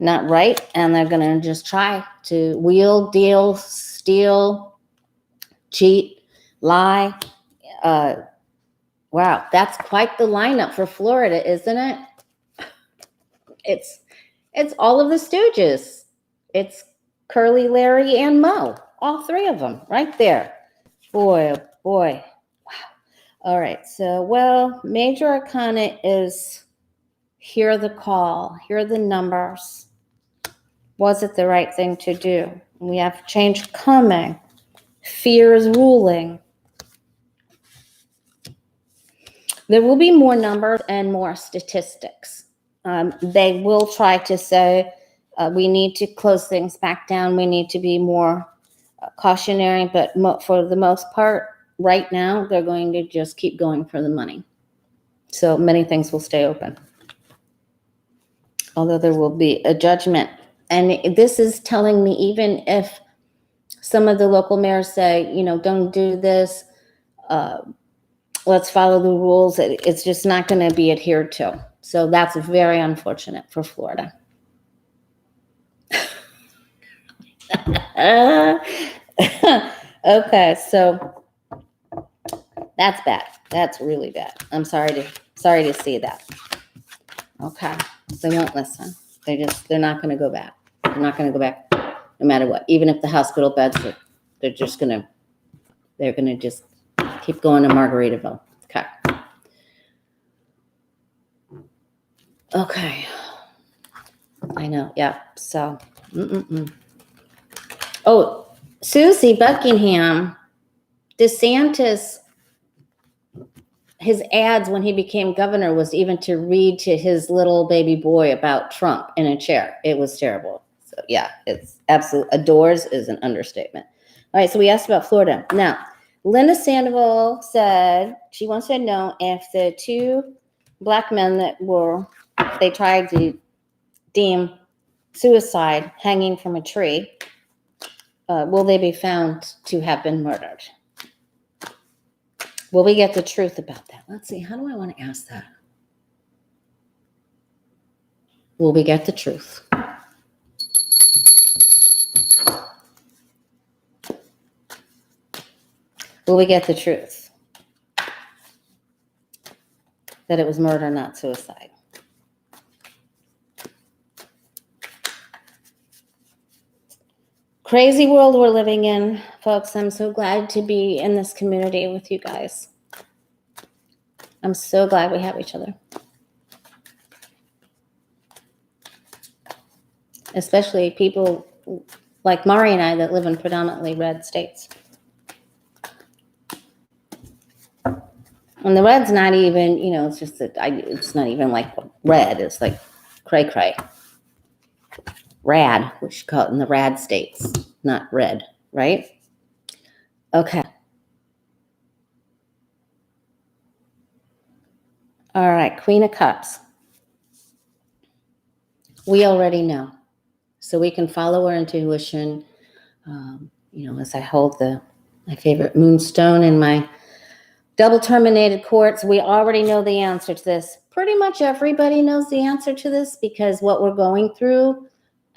not right, and they're going to just try to wheel, deal, steal, cheat, lie. Wow, that's quite the lineup for Florida, isn't it? It's all of the Stooges. It's Curly, Larry, and Moe. All three of them right there. Boy, oh boy. Wow. All right, so, Major Arcana is hear the call, hear the numbers. Was it the right thing to do? We have change coming. Fear is ruling. There will be more numbers and more statistics. They will try to say, we need to close things back down. We need to be more cautionary, but for the most part, right now, they're going to just keep going for the money. So many things will stay open. Although there will be a judgment. And this is telling me, even if some of the local mayors say, don't do this, let's follow the rules, it's just not going to be adhered to. So that's very unfortunate for Florida. Okay, so that's bad. That's really bad. I'm sorry to see that. Okay, they won't listen. They're not going to go back. They're not going to go back no matter what. Even if the hospital beds, they're going to just keep going to Margaritaville. Okay. Okay. I know. Yeah. So, oh, Susie Buckingham, DeSantis, his ads when he became governor was even to read to his little baby boy about Trump in a chair. It was terrible. So yeah, it's absolute. Adores is an understatement. All right. So we asked about Florida. Now, Linda Sandoval said she wants to know if the two black men they tried to deem suicide hanging from a tree, will they be found to have been murdered? Will we get the truth about that? Let's see. How do I want to ask that? Will we get the truth? Will we get the truth? That it was murder, not suicide. Crazy world we're living in, folks. I'm so glad to be in this community with you guys. I'm so glad we have each other. Especially people like Mari and I that live in predominantly red states. And the red's not even, it's just that it's not even like red. It's like cray. Rad, we should call it in the rad states, not red, right? Okay. All right, Queen of Cups. We already know. So we can follow our intuition. As I hold my favorite moonstone in my double terminated quartz, we already know the answer to this. Pretty much everybody knows the answer to this because what we're going through,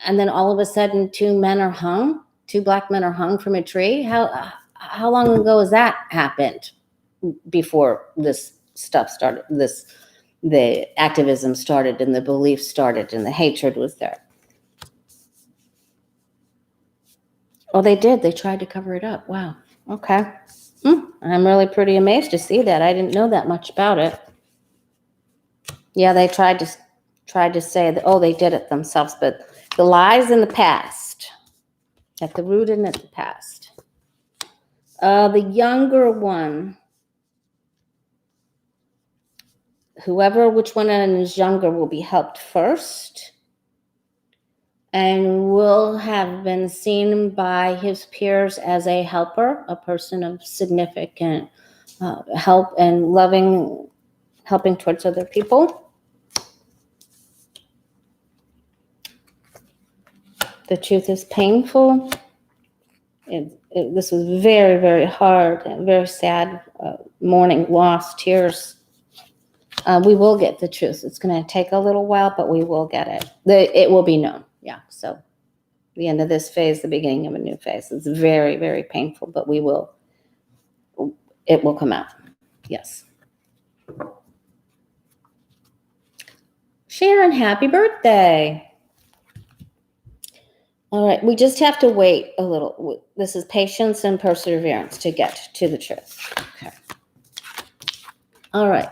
and then all of a sudden two black men are hung from a tree. How long ago has that happened before this stuff started, the activism started and the belief started and the hatred was there? Oh, they did. They tried to cover it up. Wow. Okay. I'm really pretty amazed to see that. I didn't know that much about it. Yeah, they tried to say that, they did it themselves, but the lies in the past, at the root and at the past. The younger one, which one is younger will be helped first and will have been seen by his peers as a helper, a person of significant help and helping towards other people. The truth is painful. This was very, very hard and very sad. Mourning, loss, tears. We will get the truth. It's going to take a little while, but we will get it. It will be known. Yeah. So the end of this phase, the beginning of a new phase. It's very, very painful, but it will come out. Yes. Sharon, happy birthday. All right. We just have to wait a little. This is patience and perseverance to get to the truth. Okay. All right.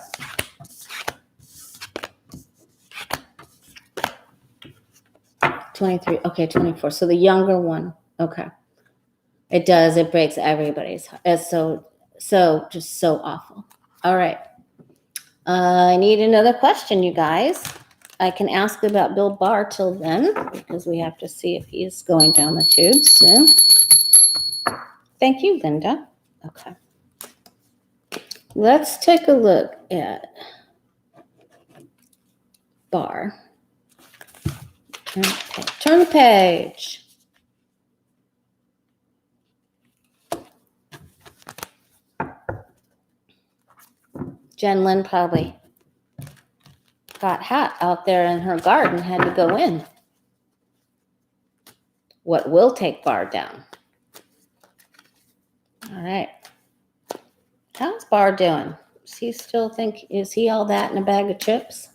Okay, 24. So the younger one. Okay. It does. It breaks everybody's heart. It's just so awful. All right. I need another question, you guys. I can ask about Bill Barr till then because we have to see if he's going down the tube soon. Thank you, Linda. Okay. Let's take a look at Barr. Turn the page. Jen Lynn probably got hot out there in her garden, had to go in. What will take Barr down? All right. How's Barr doing? Is he all that in a bag of chips?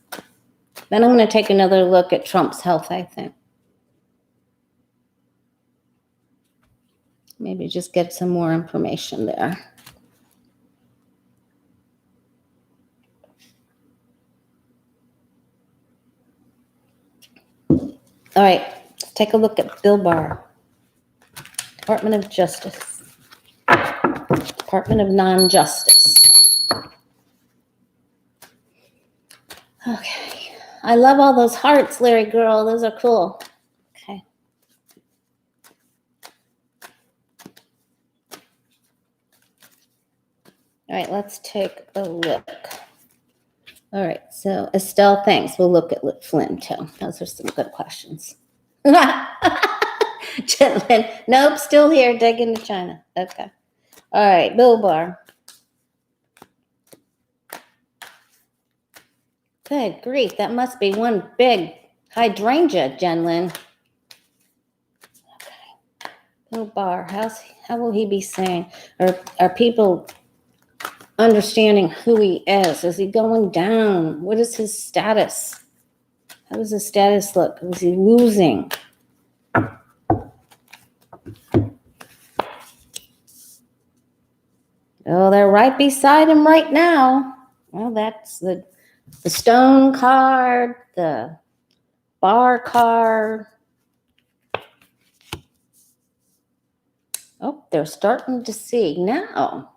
Then I'm going to take another look at Trump's health, I think. Maybe just get some more information there. All right, let's take a look at Bill Barr. Department of Justice. Department of Non-Justice. Okay. I love all those hearts, Larry girl. Those are cool. Okay. All right, let's take a look. All right, so Estelle, thanks. We'll look at Flynn too. Those are some good questions. Chitlin, nope, still here, digging to China. Okay. All right, Bill Barr. Good grief, that must be one big hydrangea, Jenlyn. Okay. Bill Barr, how will he be saying? Are people understanding who he is? Is he going down? What is his status? How does his status look? Is he losing? Oh, they're right beside him right now. Well, that's the Stone card, the Barr card. Oh, they're starting to see now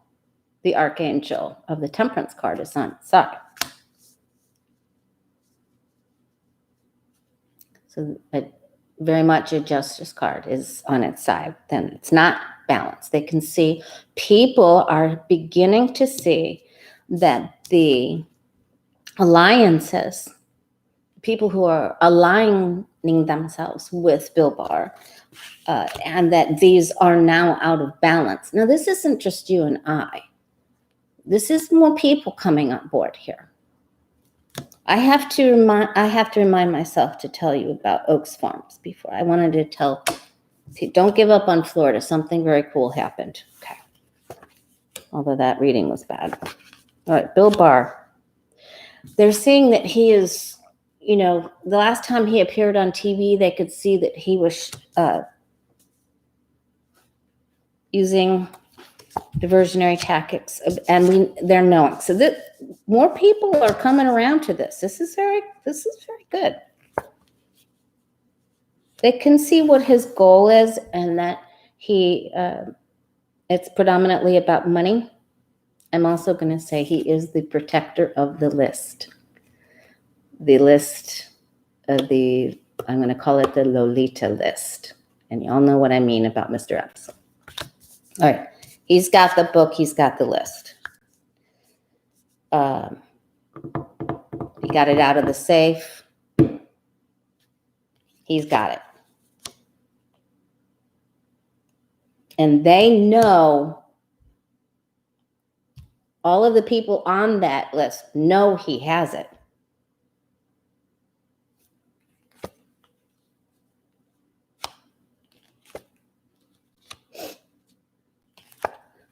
the Archangel of the Temperance card is on its side. So very much a Justice card is on its side. Then it's not balanced. They can see, people are beginning to see that the alliances, people who are aligning themselves with Bill Barr, and that these are now out of balance. Now, this isn't just you and I. This is more people coming on board here. I have to remind myself to tell you about Oaks Farms before. I wanted to tell, don't give up on Florida. Something very cool happened. Okay. Although that reading was bad. All right, Bill Barr. They're saying that he is, the last time he appeared on TV, they could see that he was using diversionary tactics, and they're knowing. So that more people are coming around to this. This is very good. They can see what his goal is, and that it's predominantly about money. I'm also going to say he is the protector of the list. The list of I'm going to call it the Lolita list. And you all know what I mean about Mr. Epps. All right. He's got the book. He's got the list. He got it out of the safe. He's got it. And they know, all of the people on that list know he has it.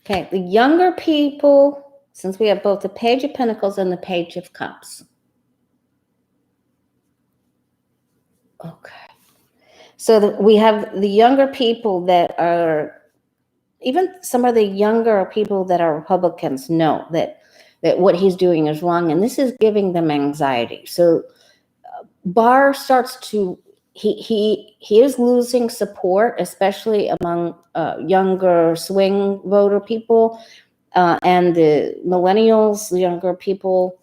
Okay, the younger people, since we have both the Page of Pentacles and the Page of Cups. Okay. So we have the younger people that are, even some of the younger people that are Republicans know that what he's doing is wrong, and this is giving them anxiety. So Barr starts to, he is losing support, especially among younger swing voter people and the millennials, the younger people.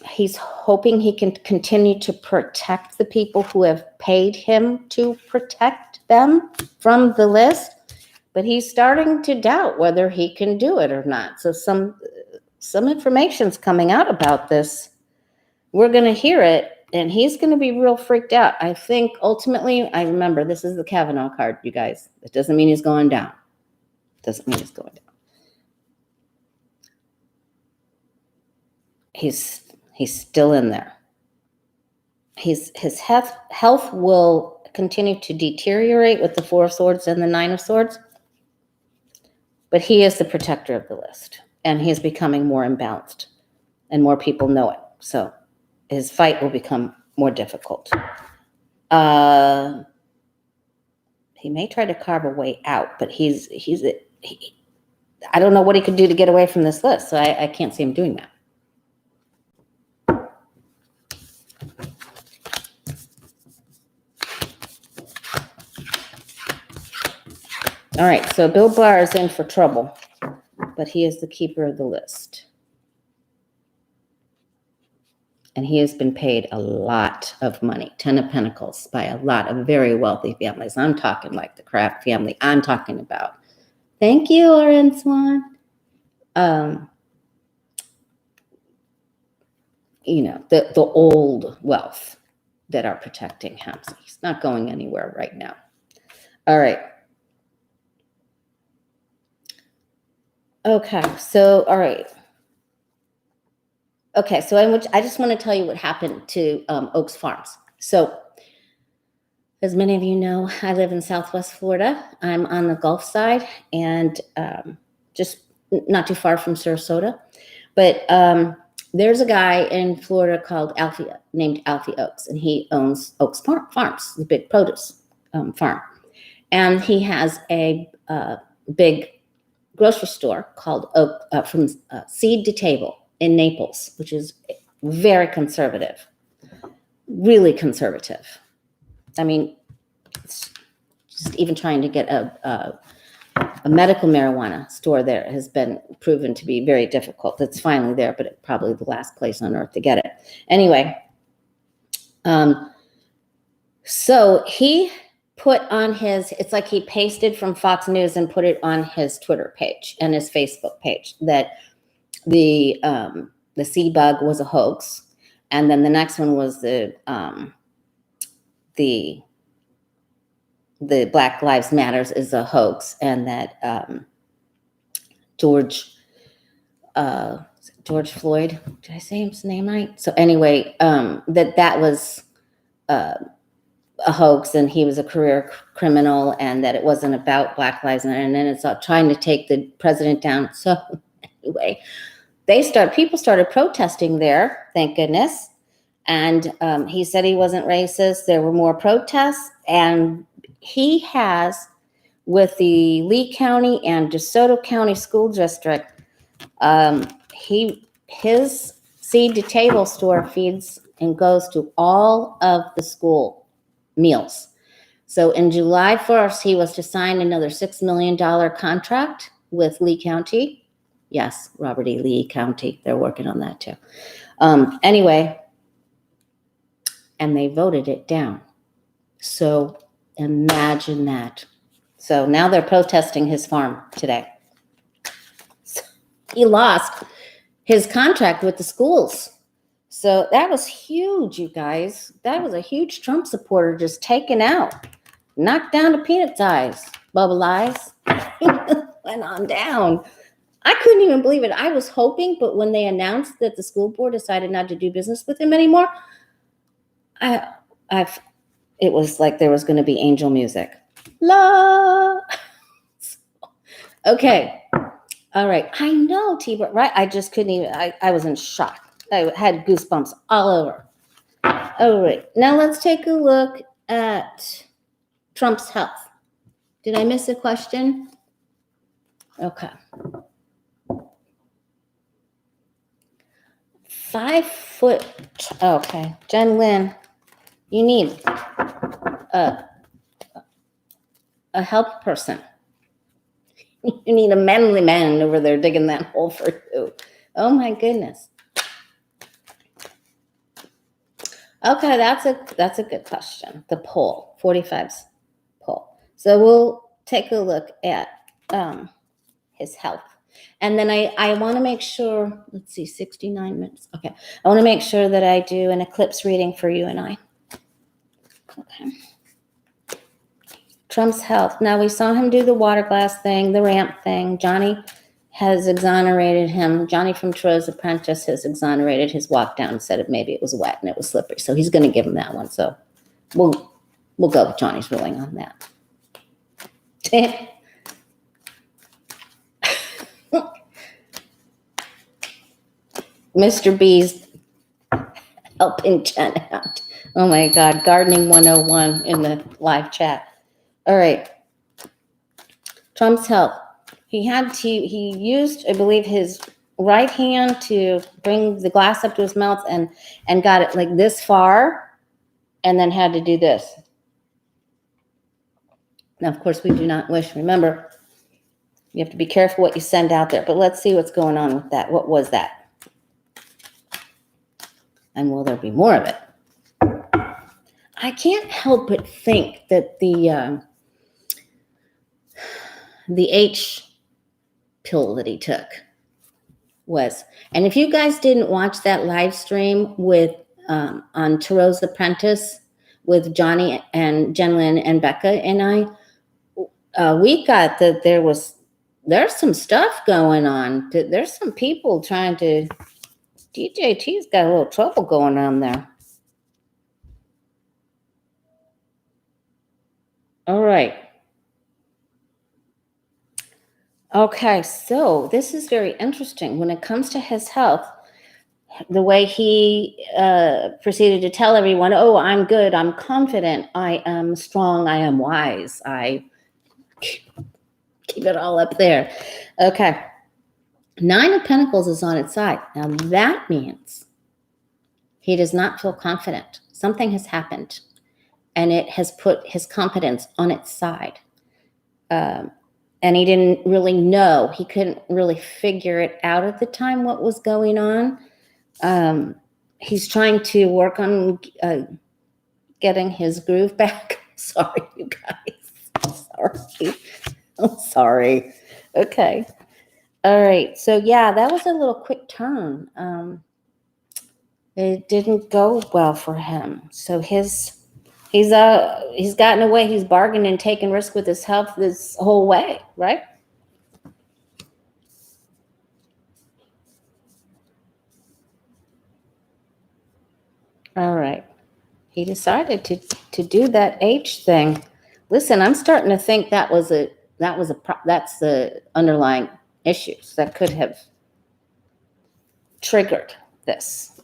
He's hoping he can continue to protect the people who have paid him to protect them from the list, but he's starting to doubt whether he can do it or not. So some information's coming out about this. We're going to hear it, and he's going to be real freaked out. I think ultimately, I remember this is the Kavanaugh card, you guys. It doesn't mean he's going down. Doesn't mean he's going down. He's still in there. His health will continue to deteriorate with the Four of Swords and the Nine of Swords. But he is the protector of the list, and he is becoming more imbalanced, and more people know it. So his fight will become more difficult. He may try to carve a way out, but I don't know what he could do to get away from this list, so I can't see him doing that. All right, so Bill Barr is in for trouble, but he is the keeper of the list. And he has been paid a lot of money, 10 of Pentacles, by a lot of very wealthy families. I'm talking like the Kraft family. I'm talking about. Thank you, Oren Swan. The old wealth that are protecting him. So he's not going anywhere right now. All right. Okay, so, all right. Okay, so I just want to tell you what happened to Oaks Farms. So, as many of you know, I live in Southwest Florida. I'm on the Gulf side and just not too far from Sarasota. But there's a guy in Florida named Alfie Oaks, and he owns Oaks Farms, the big produce farm. And he has a big grocery store called From Seed to Table in Naples, which is very conservative, really conservative. I mean, it's just even trying to get a medical marijuana store there has been proven to be very difficult. It's finally there, but it's probably the last place on earth to get it. Anyway, so he put on it's like he pasted from Fox News and put it on his Twitter page and his Facebook page that the sea bug was a hoax. And then the next one was the Black Lives Matters is a hoax, and that George Floyd, did I say his name right? So anyway, that was a hoax, and he was a career criminal, and that it wasn't about Black Lives Matter, and then it's trying to take the president down. So anyway, people started protesting there, thank goodness. And he said he wasn't racist. There were more protests, and he has, with the Lee County and DeSoto County School District, his Seed to Table store feeds and goes to all of the school meals. So in July 1st, he was to sign another $6 million contract with Lee County. Yes, Robert E. Lee County. They're working on that too. Anyway, and they voted it down. So imagine that. So now they're protesting his farm today. So he lost his contract with the schools. So that was huge, you guys. That was a huge Trump supporter just taken out. Knocked down to peanut size, bubble eyes. Went on down. I couldn't even believe it. I was hoping, but when they announced that the school board decided not to do business with him anymore, it was like there was going to be angel music. La. Okay. All right. I know, T-Bert, right? I just couldn't even, I was in shock. I had goosebumps all over. All right. Now let's take a look at Trump's health. Did I miss a question? Okay. 5 foot. Okay. Jen Lynn, you need a help person. You need a manly man over there digging that hole for you. Oh my goodness. Okay, that's a good question. The poll, 45's poll. So we'll take a look at his health. And then I want to make sure, let's see, 69 minutes. Okay. I want to make sure that I do an eclipse reading for you and I. Okay. Trump's health. Now, we saw him do the water glass thing, the ramp thing. Johnny has exonerated him. Johnny from Troy's Apprentice has exonerated his walk down and said maybe it was wet and it was slippery. So he's going to give him that one. So we'll go with Johnny's ruling on that. Mr. B's helping Jen out. Oh my God, gardening 101 in the live chat. All right. Trump's help. He used, I believe, his right hand to bring the glass up to his mouth and got it like this far and then had to do this. Now, of course, we do not wish, remember, you have to be careful what you send out there, but let's see what's going on with that. What was that? And will there be more of it? I can't help but think that the H pill that he took was, and if you guys didn't watch that live stream with on Thoreau's Apprentice with Johnny and Jen Lynn and Becca and I, we got that there's some stuff going on. There's some people trying to, DJT's got a little trouble going on there. All right. Okay, so this is very interesting. When it comes to his health, the way he proceeded to tell everyone, oh, I'm good, I'm confident, I am strong, I am wise. I keep it all up there. Okay. 9 of Pentacles is on its side. Now that means he does not feel confident. Something has happened, and it has put his confidence on its side. And he didn't really know. He couldn't really figure it out at the time what was going on. He's trying to work on getting his groove back. Sorry, you guys. I'm sorry. Okay. All right. So, yeah, that was a little quick turn. It didn't go well for him. So he's gotten away. He's bargained and taken risk with his health this whole way, right? All right. He decided to do that H thing. Listen, I'm starting to think that's the underlying issues that could have triggered this.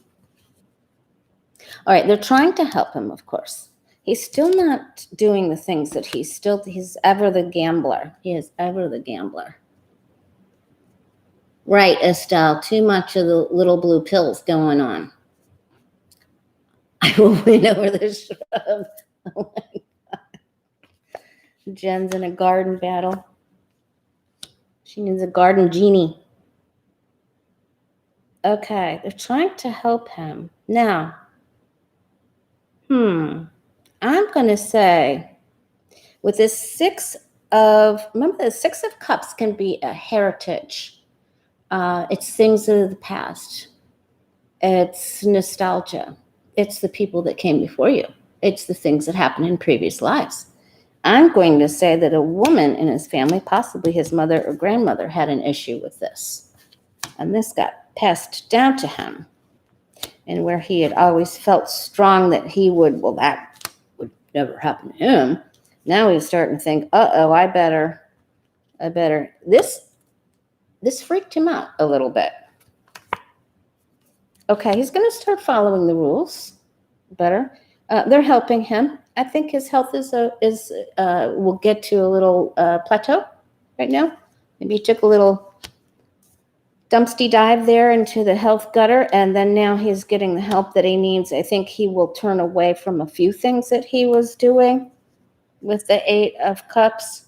All right, they're trying to help him, of course. He's still not doing the things that he's ever the gambler. He is ever the gambler. Right, Estelle, too much of the little blue pills going on. I will win over this shrub. Oh my God. Jen's in a garden battle. She needs a garden genie. Okay, they're trying to help him. Now, I'm going to say, with this remember the 6 of Cups can be a heritage. It's things of the past. It's nostalgia. It's the people that came before you. It's the things that happened in previous lives. I'm going to say that a woman in his family, possibly his mother or grandmother, had an issue with this. And this got passed down to him. And where he had always felt strong that that would never happen to him. Now he's starting to think, I better. This freaked him out a little bit. Okay, he's going to start following the rules better. They're helping him. I think his health will get to a little plateau right now. Maybe he took a little dumpty dive there into the health gutter, and then now he's getting the help that he needs. I think he will turn away from a few things that he was doing with the 8 of Cups.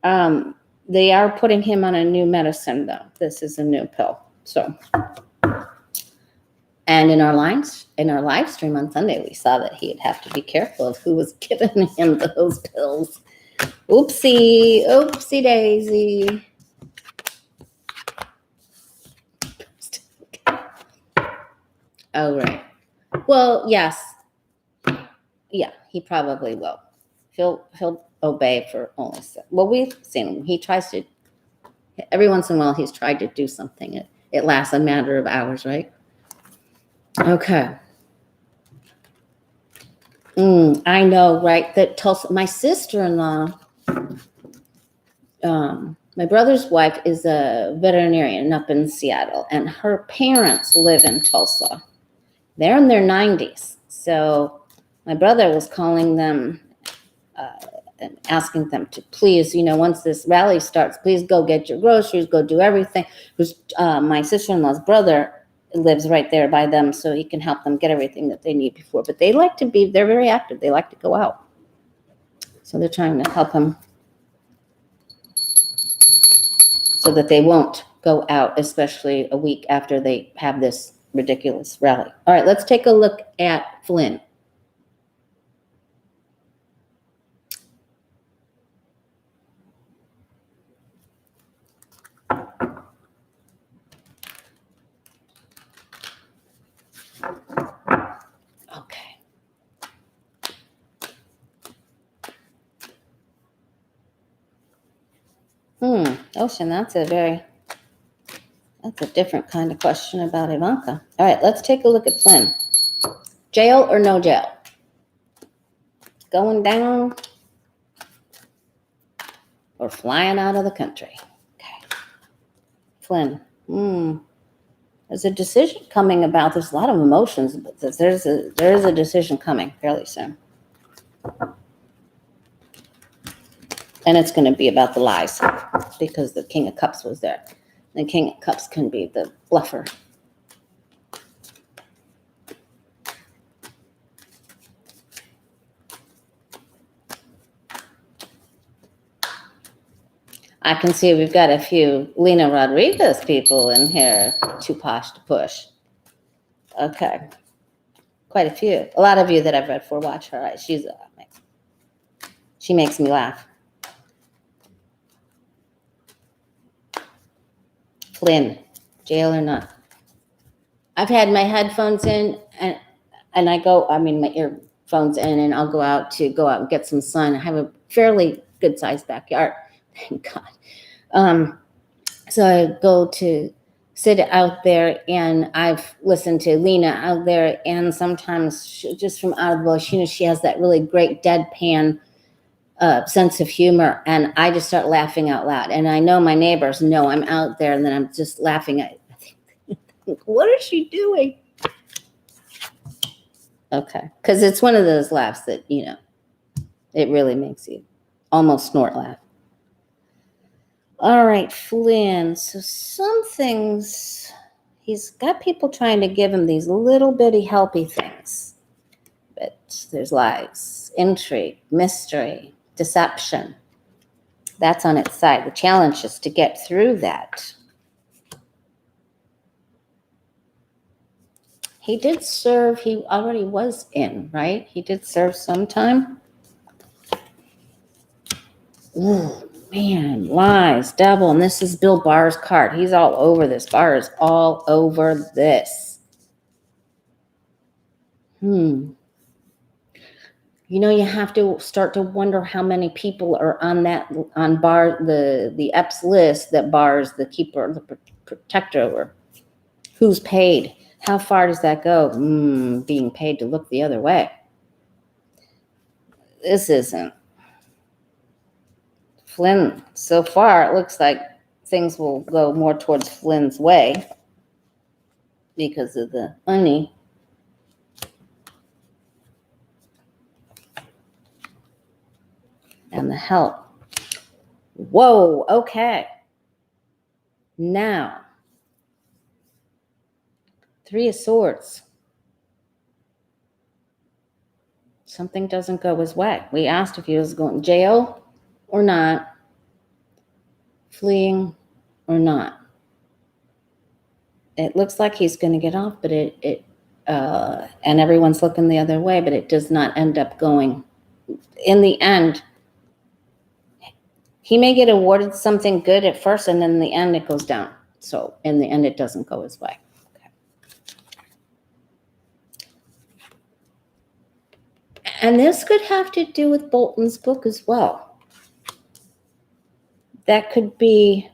They are putting him on a new medicine, though. This is a new pill. So, and in our live stream on Sunday, we saw that he'd have to be careful of who was giving him those pills. Oopsie daisy. Oh, right. Well, yes. Yeah, he probably will. He'll obey for only. Well, we've seen him. He tries to. Every once in a while, he's tried to do something. It lasts a matter of hours, right? Okay. I know, right? That Tulsa. My sister-in-law My brother's wife is a veterinarian up in Seattle, and her parents live in Tulsa. They're in their 90s. So my brother was calling them and asking them to please, once this rally starts, please go get your groceries, go do everything. Because my sister-in-law's brother lives right there by them, so he can help them get everything that they need before. But they're very active. They like to go out. So they're trying to help them so that they won't go out, especially a week after they have this ridiculous rally. All right, let's take a look at Flynn. Okay. Ocean, that's a different kind of question about Ivanka. All right, let's take a look at Flynn. Jail or no jail? Going down or flying out of the country? Okay. Flynn, there's a decision coming about. There's a lot of emotions, but there is a decision coming fairly soon. And it's going to be about the lies because the King of Cups was there. The King of Cups can be the bluffer. I can see we've got a few Lena Rodriguez people in here. Too posh to push. Okay. Quite a few. A lot of you that I've read for, watch her. She makes me laugh. Flynn, jail or not? I've had my headphones in and my earphones in, and I'll go out and get some sun. I have a fairly good sized backyard. Thank God. So I go to sit out there, and I've listened to Lena out there, and sometimes just from out of the blue, she has that really great deadpan sense of humor, and I just start laughing out loud. And I know my neighbors know I'm out there, and then I'm just laughing at what is she doing? Okay, because it's one of those laughs that, it really makes you almost snort laugh. All right, Flynn. So some things, he's got people trying to give him these little bitty helpy things. But there's lies, intrigue, mystery, deception. That's on its side. The challenge is to get through that. He did serve, he already was in, right? He did serve sometime. Ooh, man, lies, devil. And this is Bill Barr's card. He's all over this. Barr is all over this. You have to start to wonder how many people are on Barr, the EPS list that Barr's the keeper, the protector over. Who's paid? How far does that go? Being paid to look the other way. This isn't. Flynn, so far, it looks like things will go more towards Flynn's way because of the money. And the help. Whoa, okay. Now, 3 of Swords. Something doesn't go his way. We asked if he was going to jail or not, fleeing or not. It looks like he's going to get off, but and everyone's looking the other way, but it does not end up going. In the end, he may get awarded something good at first, and then in the end it goes down. So in the end, it doesn't go his way. Okay. And this could have to do with Bolton's book as well. That could be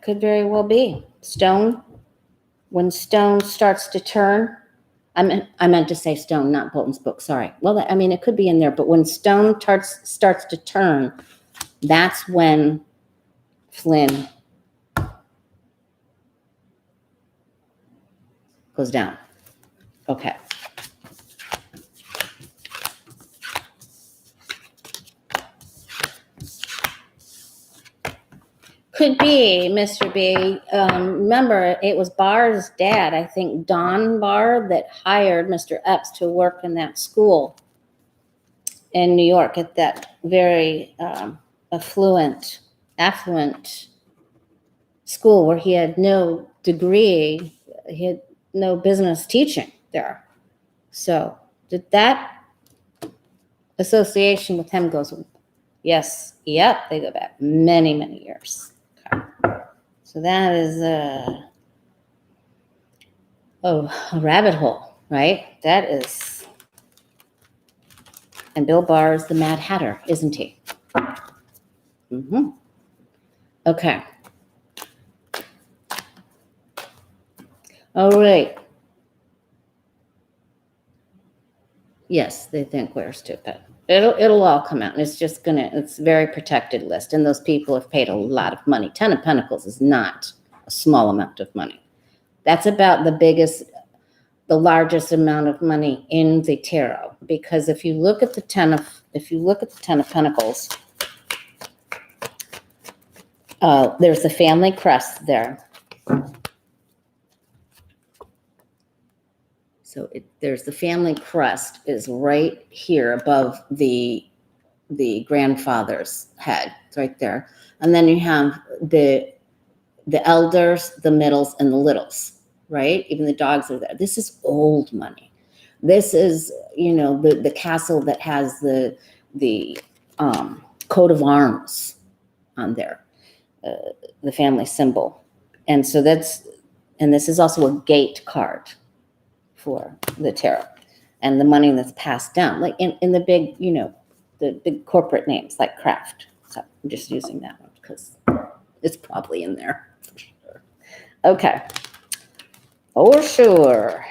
very well be. Stone, when Stone starts to turn, I meant to say Stone, not Bolton's book. Sorry. Well, I mean, it could be in there, but when Stone starts to turn, that's when Flynn goes down. Okay. Could be, Mr. B. Remember, it was Barr's dad, I think Don Barr, that hired Mr. Epps to work in that school in New York at that very affluent school where he had no degree, he had no business teaching there. So did that association with him goes, yes, yep, they go back many, many years. Okay. So that is a rabbit hole, right? That is, and Bill Barr is the Mad Hatter, isn't he? Mm-hmm. Okay. All right. Yes, they think we're stupid. It'll all come out, and it's a very protected list, and those people have paid a lot of money. 10 of Pentacles is not a small amount of money. That's about the largest amount of money in the tarot, because if you look at the 10 of Pentacles, there's the family crest there. So there's the family crest is right here above the grandfather's head. It's right there. And then you have the elders, the middles, and the littles, right? Even the dogs are there. This is old money. This is, the castle that has the coat of arms on there, the family symbol. And so this is also a gate card for the tarot, and the money that's passed down, like in the big, the big corporate names like Kraft. So I'm just using that one because it's probably in there for sure. Okay. For sure.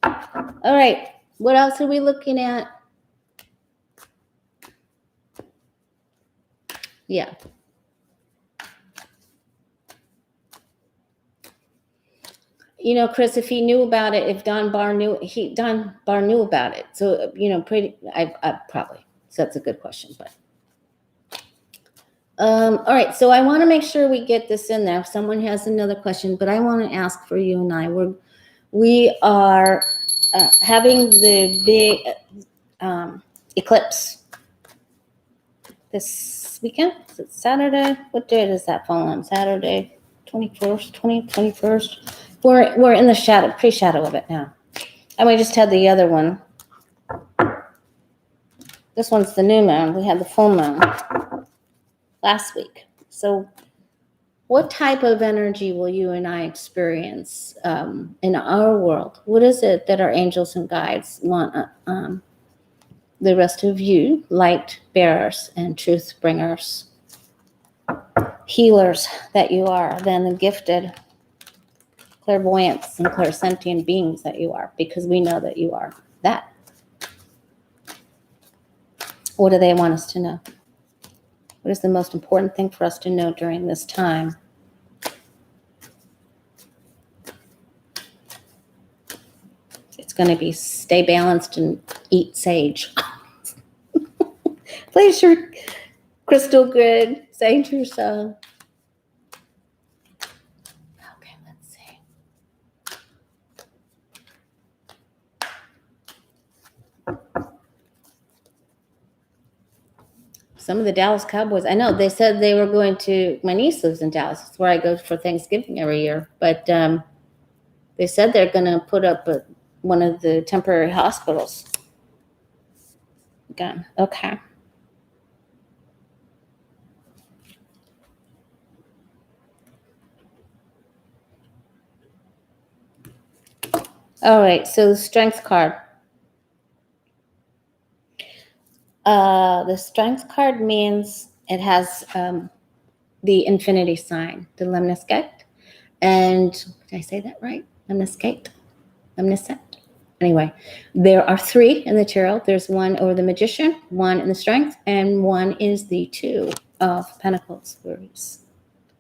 All right. What else are we looking at? Yeah. Chris, if he knew about it, if Don Barr knew about it. So, I probably. So that's a good question, but. All right. So I want to make sure we get this in there. If someone has another question, but I want to ask for you and I. We are having the big eclipse this weekend. Is it Saturday? What day does that fall on? Saturday, 21st. We're in the pre-shadow of it now. And we just had the other one. This one's the new moon. We had the full moon last week. So what type of energy will you and I experience in our world? What is it that our angels and guides want the rest of you, light bearers and truth bringers, healers that you are, then the gifted clairvoyants and clairsentient beings that you are, because we know that you are that. What do they want us to know? What is the most important thing for us to know during this time? It's going to be stay balanced and eat sage. Place your crystal grid, sage yourself. Okay, let's see. Some of the Dallas Cowboys, I know they said they were going to, my niece lives in Dallas. It's where I go for Thanksgiving every year. But they said they're going to put up one of the temporary hospitals. Again, okay. All right, so the strength card. The strength card means it has the infinity sign, the lemniscate. And did I say that right? Lemniscate? Lemniscate? Anyway, there are 3 in the tarot. There's 1 over the Magician, 1 in the Strength, and 1 is the 2 of Pentacles, where he's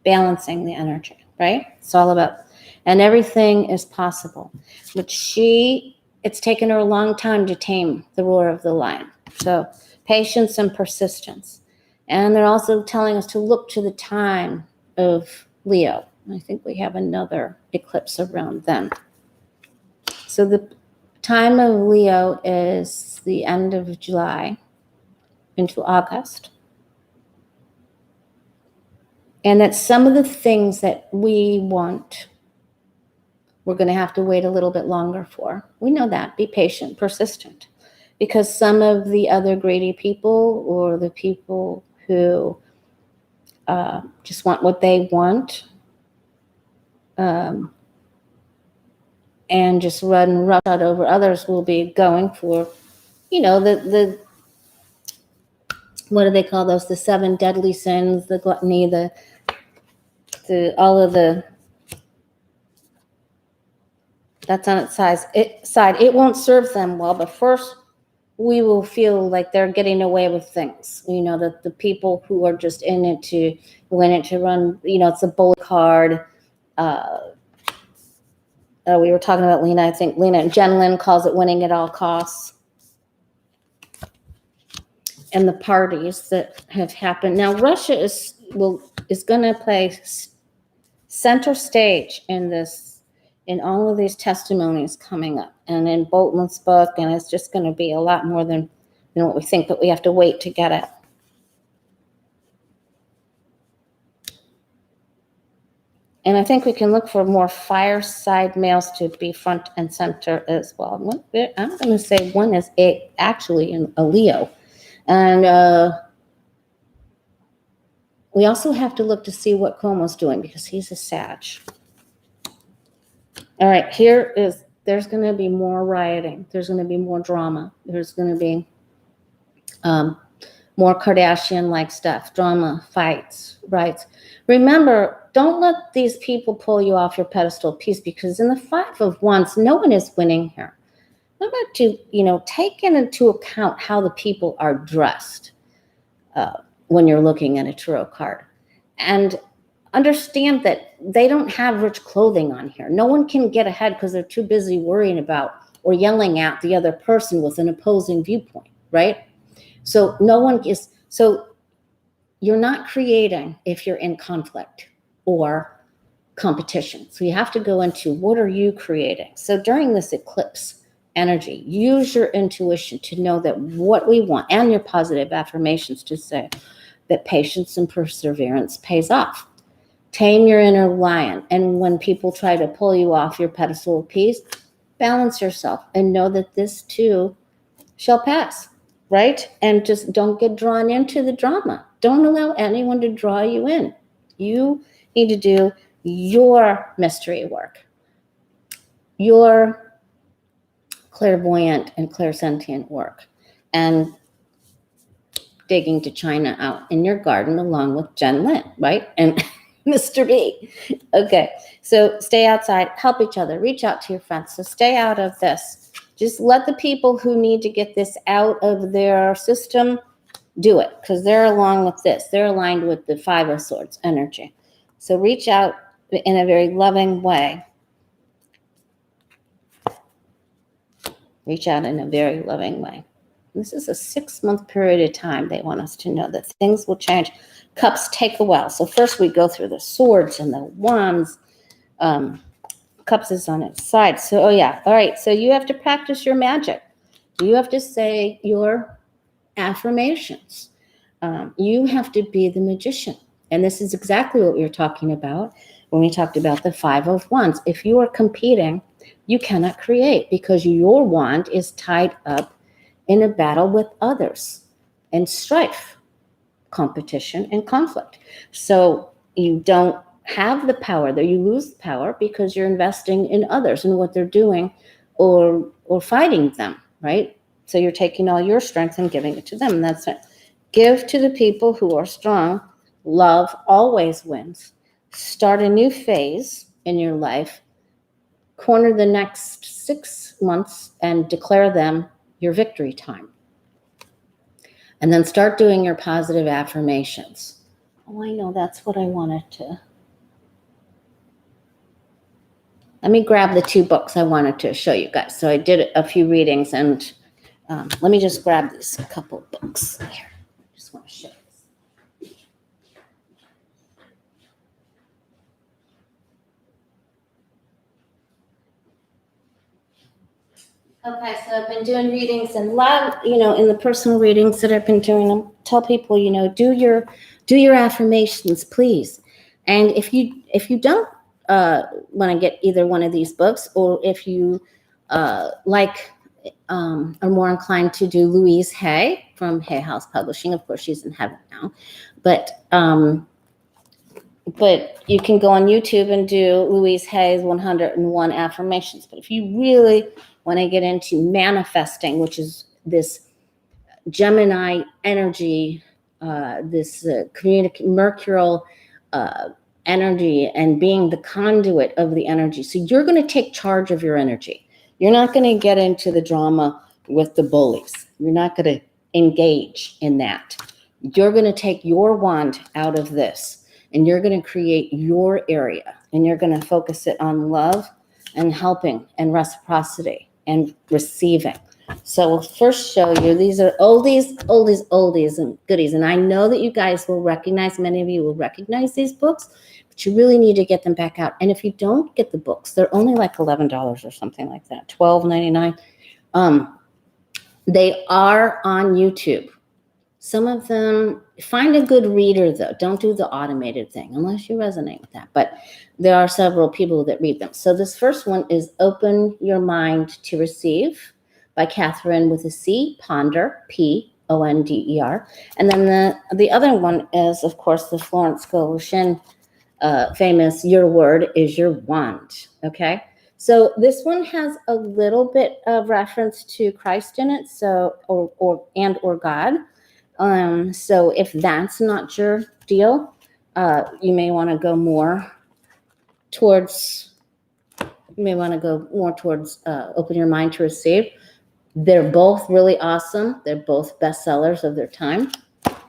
balancing the energy, right? It's all about, and everything is possible. But it's taken her a long time to tame the roar of the lion. So patience and persistence. And they're also telling us to look to the time of Leo. I think we have another eclipse around then. So the time of Leo is the end of July into August. And that some of the things that we want, we're going to have to wait a little bit longer for. We know that. Be patient, persistent. Because some of the other greedy people, or the people who just want what they want, and just run roughshod over others, will be going for, the what do they call those? The 7 deadly sins, the gluttony, the all of the, that's on its side. It won't serve them well, but first we will feel like they're getting away with things. That the people who are just in it to run, it's a bullet card. We were talking about Lena. I think Jen Lynn calls it winning at all costs. And the parties that have happened. Now, Russia is going to play center stage in all of these testimonies coming up, and in Bolton's book, and it's just going to be a lot more than what we think, but we have to wait to get it. And I think we can look for more fireside males to be front and center as well. I'm going to say one is actually a Leo. And we also have to look to see what Cuomo's doing, because he's a Sag. All right, there's going to be more rioting. There's going to be more drama. There's going to be more Kardashian-like stuff, drama, fights, rights. Remember, don't let these people pull you off your pedestal of peace, because in the 5 of Wands, no one is winning here. Remember to, take into account how the people are dressed when you're looking at a tarot card. And understand that they don't have rich clothing on here. No one can get ahead because they're too busy worrying about or yelling at the other person with an opposing viewpoint, right? So you're not creating if you're in conflict or competition. So you have to go into, what are you creating? So during this eclipse energy, use your intuition to know that what we want, and your positive affirmations to say that patience and perseverance pays off. Tame your inner lion. And when people try to pull you off your pedestal of peace, balance yourself and know that this too shall pass, right? And just don't get drawn into the drama. Don't allow anyone to draw you in. You need to do your mystery work, your clairvoyant and clairsentient work, and digging to China out in your garden along with Jen Lynn, right? And Mr. B. Okay, so stay outside, help each other, reach out to your friends. So stay out of this. Just let the people who need to get this out of their system do it, because they're along with this. They're aligned with the 5 of Swords energy. So reach out in a very loving way. Reach out in a very loving way. This is a 6-month period of time. They want us to know that things will change. Cups take a while. So first we go through the swords and the wands. Cups is on its side. So, all right. So you have to practice your magic. You have to say your affirmations. You have to be the magician. And this is exactly what we were talking about when we talked about the 5 of Wands. If you are competing, you cannot create, because your wand is tied up in a battle with others and strife, competition, and conflict. So you don't have the power there. You lose the power because you're investing in others and what they're doing or fighting them, right? So you're taking all your strength and giving it to them. And that's it. Give to the people who are strong. Love always wins. Start a new phase in your life. corner the next 6 months and declare them your victory time. And then start doing your positive affirmations. Oh, I know, that's what I wanted to. Let me grab the 2 books I wanted to show you guys. So I did a few readings, and let me just grab these couple books here. I just want to show this. Okay, so I've been doing readings, and a lot, in the personal readings that I've been doing, I tell people, do your affirmations, please. And if you don't want to get either one of these books, or if you are more inclined to do Louise Hay from Hay House Publishing, of course she's in heaven now, but you can go on YouTube and do Louise Hay's 101 affirmations. But if you really want to get into manifesting, which is this Gemini energy, this mercurial energy, and being the conduit of the energy. So you're going to take charge of your energy. You're not going to get into the drama with the bullies. You're not going to engage in that. You're going to take your wand out of this, and you're going to create your area, and you're going to focus it on love and helping and reciprocity and receiving. So we'll first show you, these are oldies and goodies. And I know that you guys will recognize, many of you will recognize these books, but you really need to get them back out. And if you don't get the books, they're only like $11 or something like that, $12.99. They are on YouTube. Some of them, find a good reader though. Don't do the automated thing unless you resonate with that. But there are several people that read them. So this first one is Open Your Mind to Receive by Catherine with a C, Ponder, Ponder. And then the other one is, of course, the Florence Scovel Shinn famous Your Word is Your Wand. Okay. So this one has a little bit of reference to Christ in it, so or God. So if that's not your deal, you may want to go more towards Open Your Mind to Receive. They're both really awesome. They're both bestsellers of their time,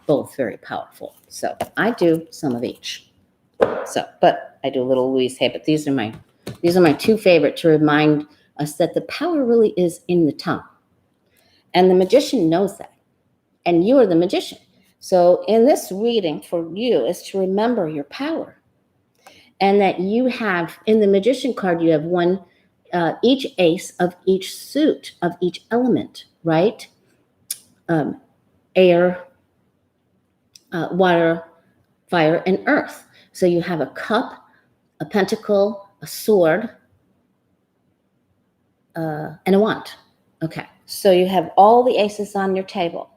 both very powerful. So I do some of each. But I do a little Louise Hay, but these are my 2 favorite to remind us that the power really is in the tongue. And the magician knows that. And you are the magician. So in this reading for you is to remember your power. And that you have, in the magician card, you have one, each ace of each suit of each element, right? Air, water, fire, and earth. So you have a cup, a pentacle, a sword, and a wand. Okay. So you have all the aces on your table.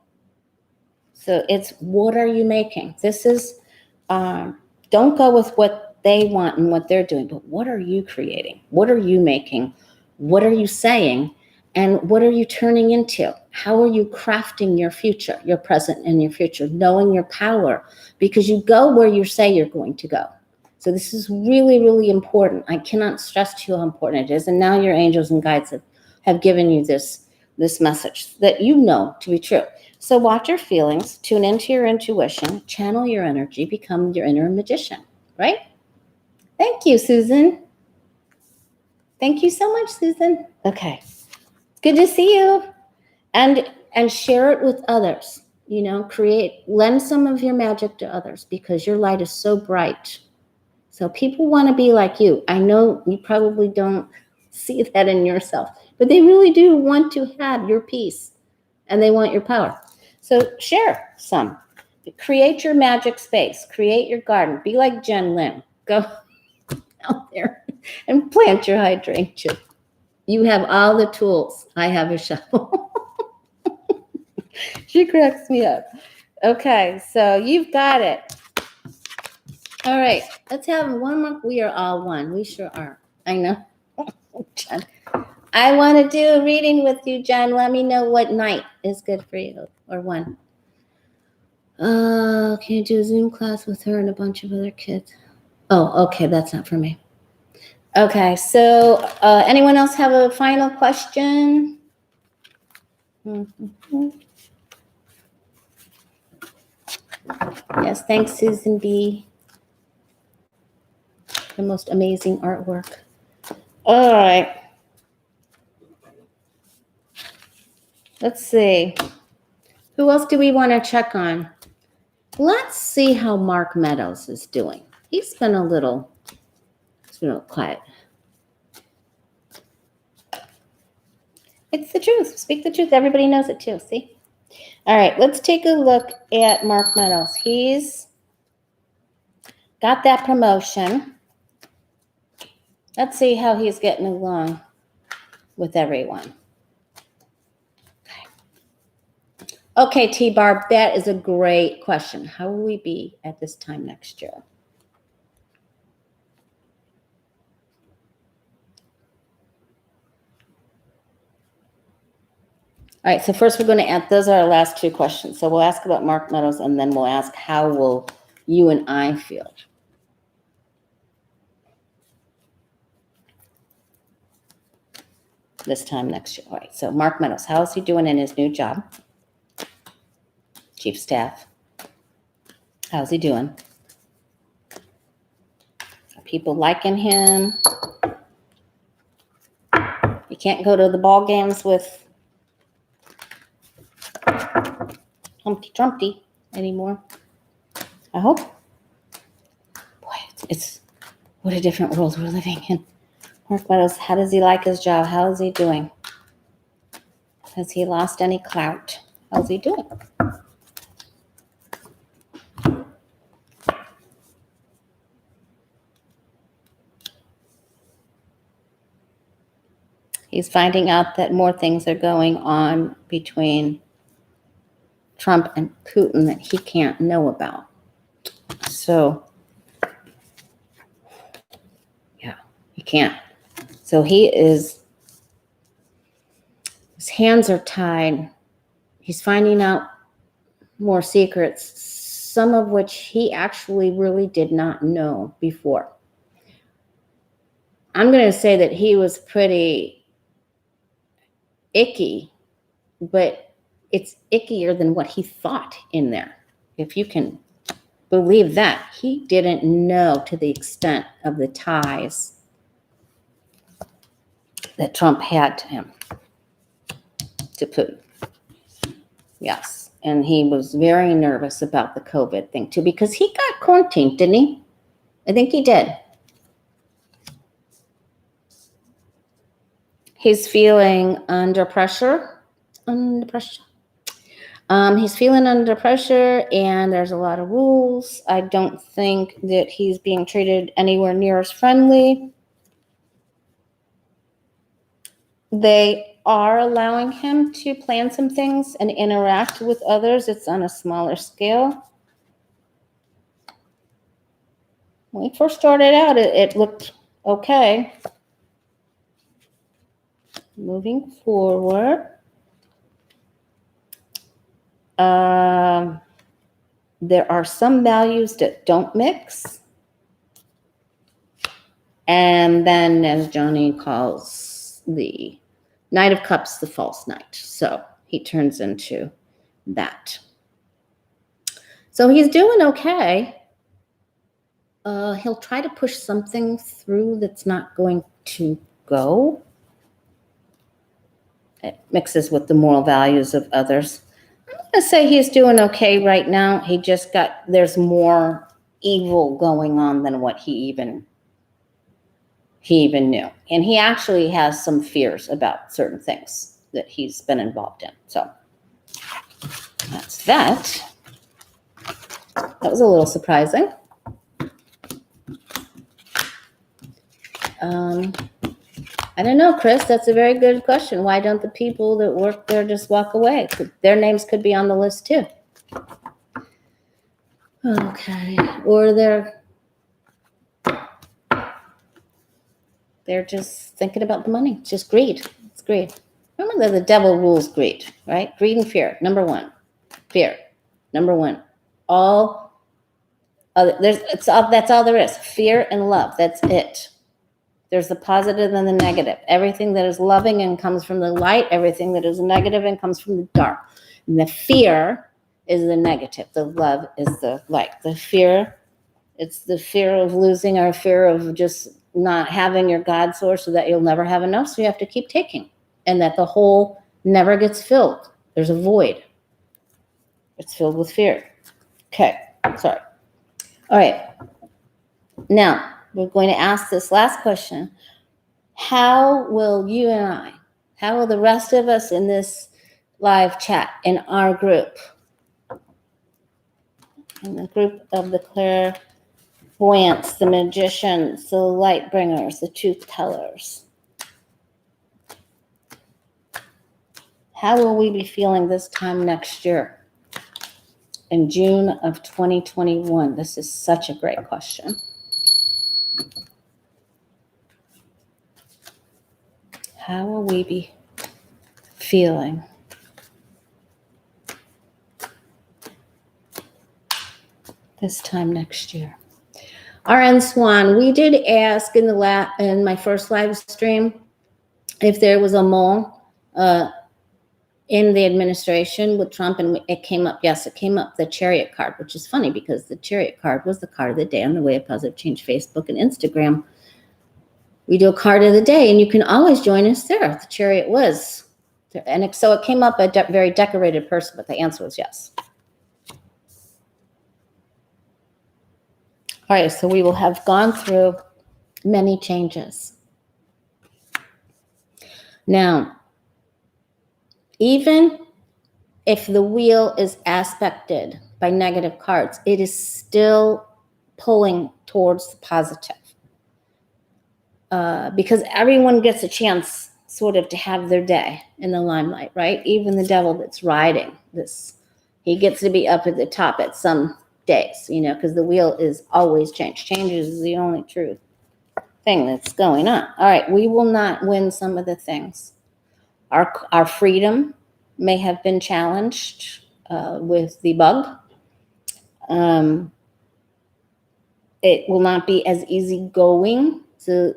So it's, what are you making? This is, don't go with what they want and what they're doing, but what are you creating? What are you making? What are you saying? And what are you turning into? How are you crafting your future, your present and your future, knowing your power? Because you go where you say you're going to go. So this is really, really important. I cannot stress to you how important it is. And now your angels and guides have given you this message that you know to be true. So watch your feelings, tune into your intuition, channel your energy, become your inner magician, right? Thank you, Susan. Thank you so much, Susan. Okay. Good to see you. And share it with others. Lend some of your magic to others because your light is so bright. So people want to be like you. I know you probably don't see that in yourself, but they really do want to have your peace and they want your power. So share some. Create your magic space. Create your garden. Be like Jen Lim. Go out there and plant your hydrangea. You have all the tools. I have a shovel. She cracks me up. Okay, so you've got it. All right, let's have one more. We are all one. We sure are. I know. Jen. I want to do a reading with you, Jen. Let me know what night is good for you or when. Can you do a Zoom class with her and a bunch of other kids? Oh, okay, that's not for me. Okay, so anyone else have a final question? Yes, thanks, Susan B. The most amazing artwork. All right. Let's see. Who else do we want to check on? Let's see how Mark Meadows is doing. He's been a little quiet. It's the truth. Speak the truth. Everybody knows it too. See? All right, let's take a look at Mark Meadows. He's got that promotion. Let's see how he's getting along with everyone. Okay, T-Barb, that is a great question. How will we be at this time next year? All right, so first we're going to ask, those are our last two questions. So we'll ask about Mark Meadows, and then we'll ask how will you and I feel? This time next year. All right, so Mark Meadows, how is he doing in his new job? Chief Staff. How's he doing? Are people liking him? You can't go to the ball games with Humpty Dumpty anymore. I hope. Boy, it's what a different world we're living in. Mark Meadows, how does he like his job? How is he doing? Has he lost any clout? How's he doing? He's finding out that more things are going on between Trump and Putin that he can't know about. So, yeah, he can't. So his hands are tied. He's finding out more secrets, some of which he actually really did not know before. I'm going to say that he was pretty icky, but it's ickier than what he thought in there. If you can believe that, he didn't know to the extent of the ties that Trump had to him, to Putin. Yes, and he was very nervous about the COVID thing too, because he got quarantined, didn't he? I think he did. He's feeling under pressure. He's feeling under pressure, and there's a lot of rules. I don't think that he's being treated anywhere near as friendly. They are allowing him to plan some things and interact with others. It's on a smaller scale. When he first started out, it looked okay. Moving forward. There are some values that don't mix. And then, as Johnny calls the Knight of Cups, the false knight. So he turns into that. So he's doing okay. He'll try to push something through that's not going to go. It mixes with the moral values of others. I'm going to say he's doing okay right now. There's more evil going on than what he even knew. And he actually has some fears about certain things that he's been involved in. So that's that. That was a little surprising. I don't know, Chris. That's a very good question. Why don't the people that work there just walk away? Their names could be on the list too. Okay. Or they're just thinking about the money. It's just greed. It's greed. Remember that the devil rules greed, right? Greed and fear. Number one. Fear. Number one. That's all there is. Fear and love. That's it. There's the positive and the negative. Everything that is loving and comes from the light, everything that is negative and comes from the dark. And the fear is the negative. The love is the light. The fear, it's the fear of losing, or fear of just not having your God source, so that you'll never have enough, so you have to keep taking. And that the hole never gets filled. There's a void. It's filled with fear. Okay, sorry. All right. Now, we're going to ask this last question. How will you and I, how will the rest of us in this live chat, in our group, in the group of the clairvoyants, the magicians, the light bringers, the truth tellers, how will we be feeling this time next year, in June of 2021? This is such a great question. How will we be feeling? This time next year. RN Swan, we did ask in my first live stream if there was a mole in the administration with Trump, and it came up. Yes, it came up, the Chariot card, which is funny because the Chariot card was the card of the day on the Way of Positive Change Facebook and Instagram. We do a card of the day, and you can always join us there. The Chariot was, and so it came up a very decorated person, but the answer was yes. All right, so we will have gone through many changes. Now, even if the wheel is aspected by negative cards, it is still pulling towards the positive. Because everyone gets a chance sort of to have their day in the limelight, right? Even the devil that's riding this, he gets to be up at the top at some days, because the wheel is always change. Change is the only true thing that's going on. All right, we will not win some of the things. Our freedom may have been challenged with the bug. It will not be as easygoing. So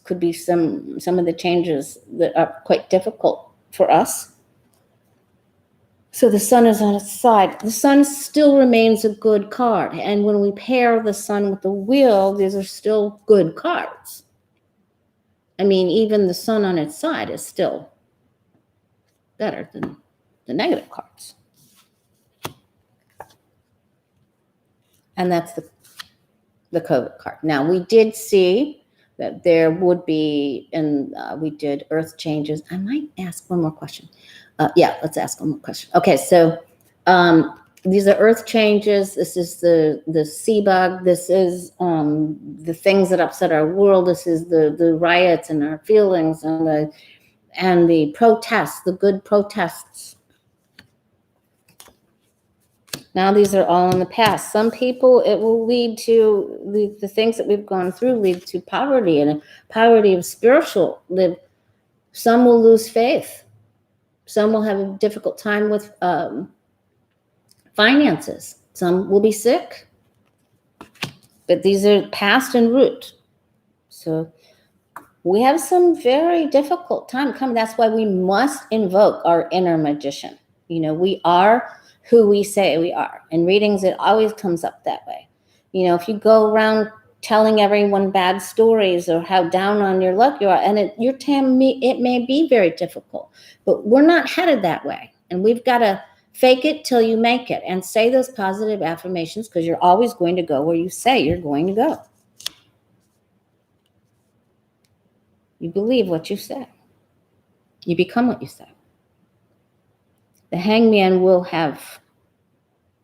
could be some of the changes that are quite difficult for us. So the sun is on its side. The sun still remains a good card. And when we pair the sun with the wheel, these are still good cards. I mean, even the sun on its side is still better than the negative cards. And that's the COVID card. Now, we did see that there would be, and we did earth changes. I might ask one more question. Yeah, let's ask one more question. Okay, so these are earth changes. This is the sea bug. This is the things that upset our world. This is the riots and our feelings and the protests, the good protests. Now these are all in the past. Some people, it will lead to the things that we've gone through lead to poverty, and poverty of spiritual. Some will lose faith. Some will have a difficult time with finances. Some will be sick. But these are past and root. So we have some very difficult time coming. That's why we must invoke our inner magician. We are who we say we are. In readings, it always comes up that way. If you go around telling everyone bad stories or how down on your luck you are, and it may be very difficult, but we're not headed that way. And we've got to fake it till you make it and say those positive affirmations, because you're always going to go where you say you're going to go. You believe what you say. You become what you say. The hangman will have,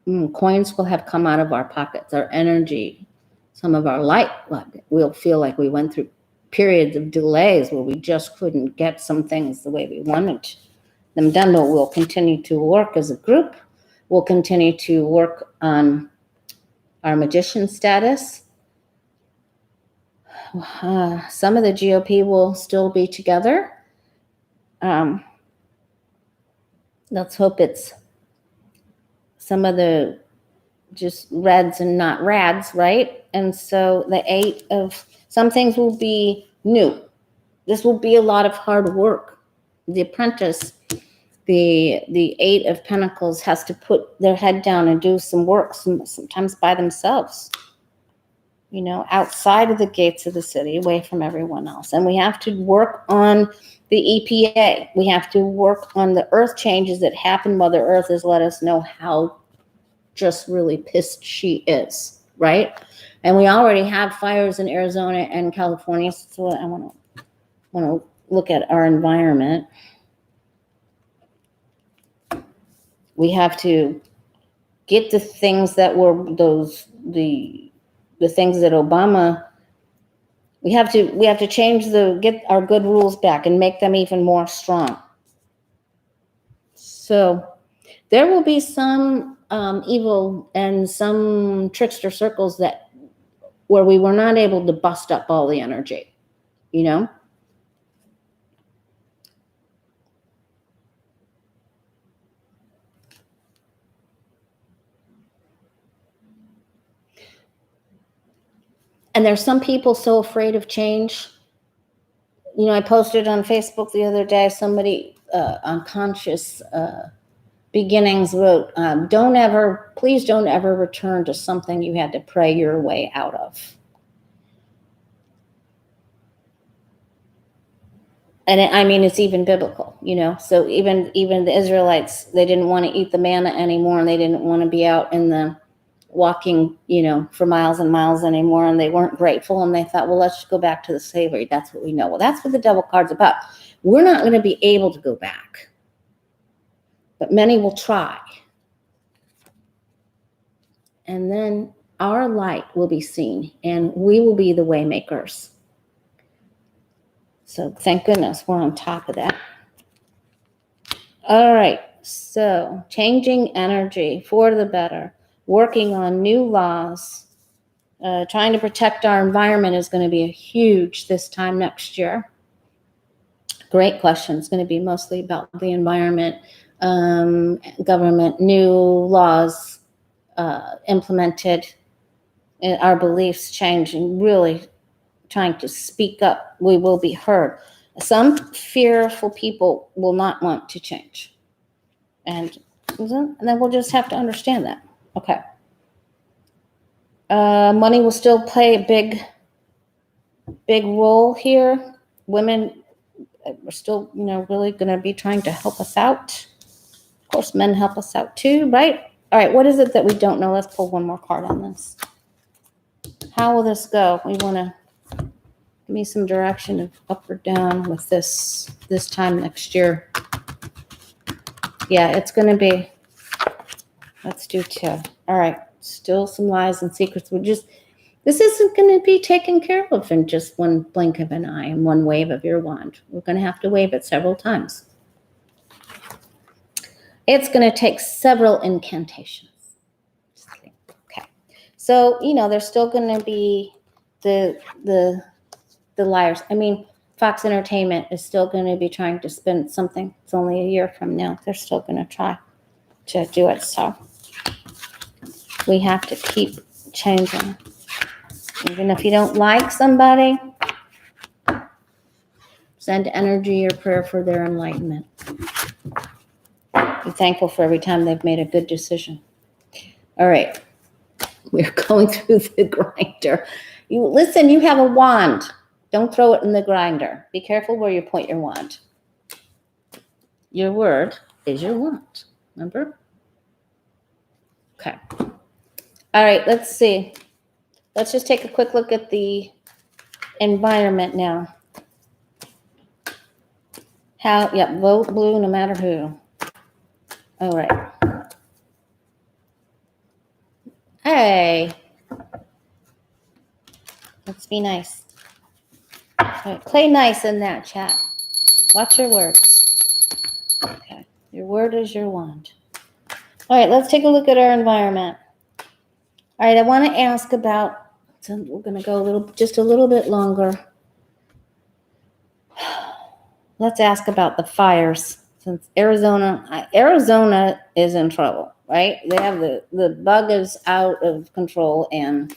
coins will have come out of our pockets, our energy, some of our light. We'll feel like we went through periods of delays where we just couldn't get some things the way we wanted them done, but we'll continue to work as a group. We'll continue to work on our magician status. Some of the GOP will still be together. Let's hope it's some of the just reds and not rads, right? And so the 8 of some things will be new. This will be a lot of hard work. The apprentice, the Eight of Pentacles, has to put their head down and do some work, sometimes by themselves, outside of the gates of the city, away from everyone else. And we have to work on the EPA. We have to work on the earth changes that happen. Mother Earth has let us know how just really pissed she is, right? And we already have fires in Arizona and California. So I want to look at our environment. We have to get the things that were the things that Obama, we have to change get our good rules back and make them even more strong. So there will be some evil and some trickster circles where we were not able to bust up all the energy, And there's some people so afraid of change. I posted on Facebook the other day, somebody on Conscious Beginnings wrote, please don't ever return to something you had to pray your way out of. And it's even biblical, So even the Israelites, they didn't want to eat the manna anymore, and they didn't want to be out in the walking, for miles and miles anymore, and they weren't grateful, and they thought, well, let's just go back to the slavery. That's what we know. Well, that's what the devil card's about. We're not going to be able to go back, but many will try. And then our light will be seen, and we will be the way makers. So thank goodness we're on top of that. All right, so changing energy for the better, working on new laws, trying to protect our environment is going to be huge this time next year. Great question. It's going to be mostly about the environment, government, new laws implemented, our beliefs changing, really trying to speak up. We will be heard. Some fearful people will not want to change. And then we'll just have to understand that. Okay. Money will still play a big role here. Women are still, really going to be trying to help us out. Of course, men help us out too, right? All right, what is it that we don't know? Let's pull one more card on this. How will this go? We want to give me some direction of up or down with this time next year. Yeah, it's going to be, let's do 2. All right, still some lies and secrets. This isn't going to be taken care of in just one blink of an eye and one wave of your wand. We're going to have to wave it several times. It's going to take several incantations. Okay. So, there's still going to be the liars. Fox Entertainment is still going to be trying to spin something. It's only a year from now. They're still going to try to do it. So we have to keep changing. Even if you don't like somebody, send energy or prayer for their enlightenment. Be thankful for every time they've made a good decision. All right. We're going through the grinder. You have a wand. Don't throw it in the grinder. Be careful where you point your wand. Your word is your wand. Remember? Okay. All right, let's see. Let's just take a quick look at the environment now. Vote blue no matter who. All right. Hey. Let's be nice. All right, play nice in that chat. Watch your words. Okay. Your word is your wand. All right, let's take a look at our environment. All right, I want to ask about, so we're going to go just a little bit longer. Let's ask about the fires. Since Arizona is in trouble, right? They have the bug is out of control, and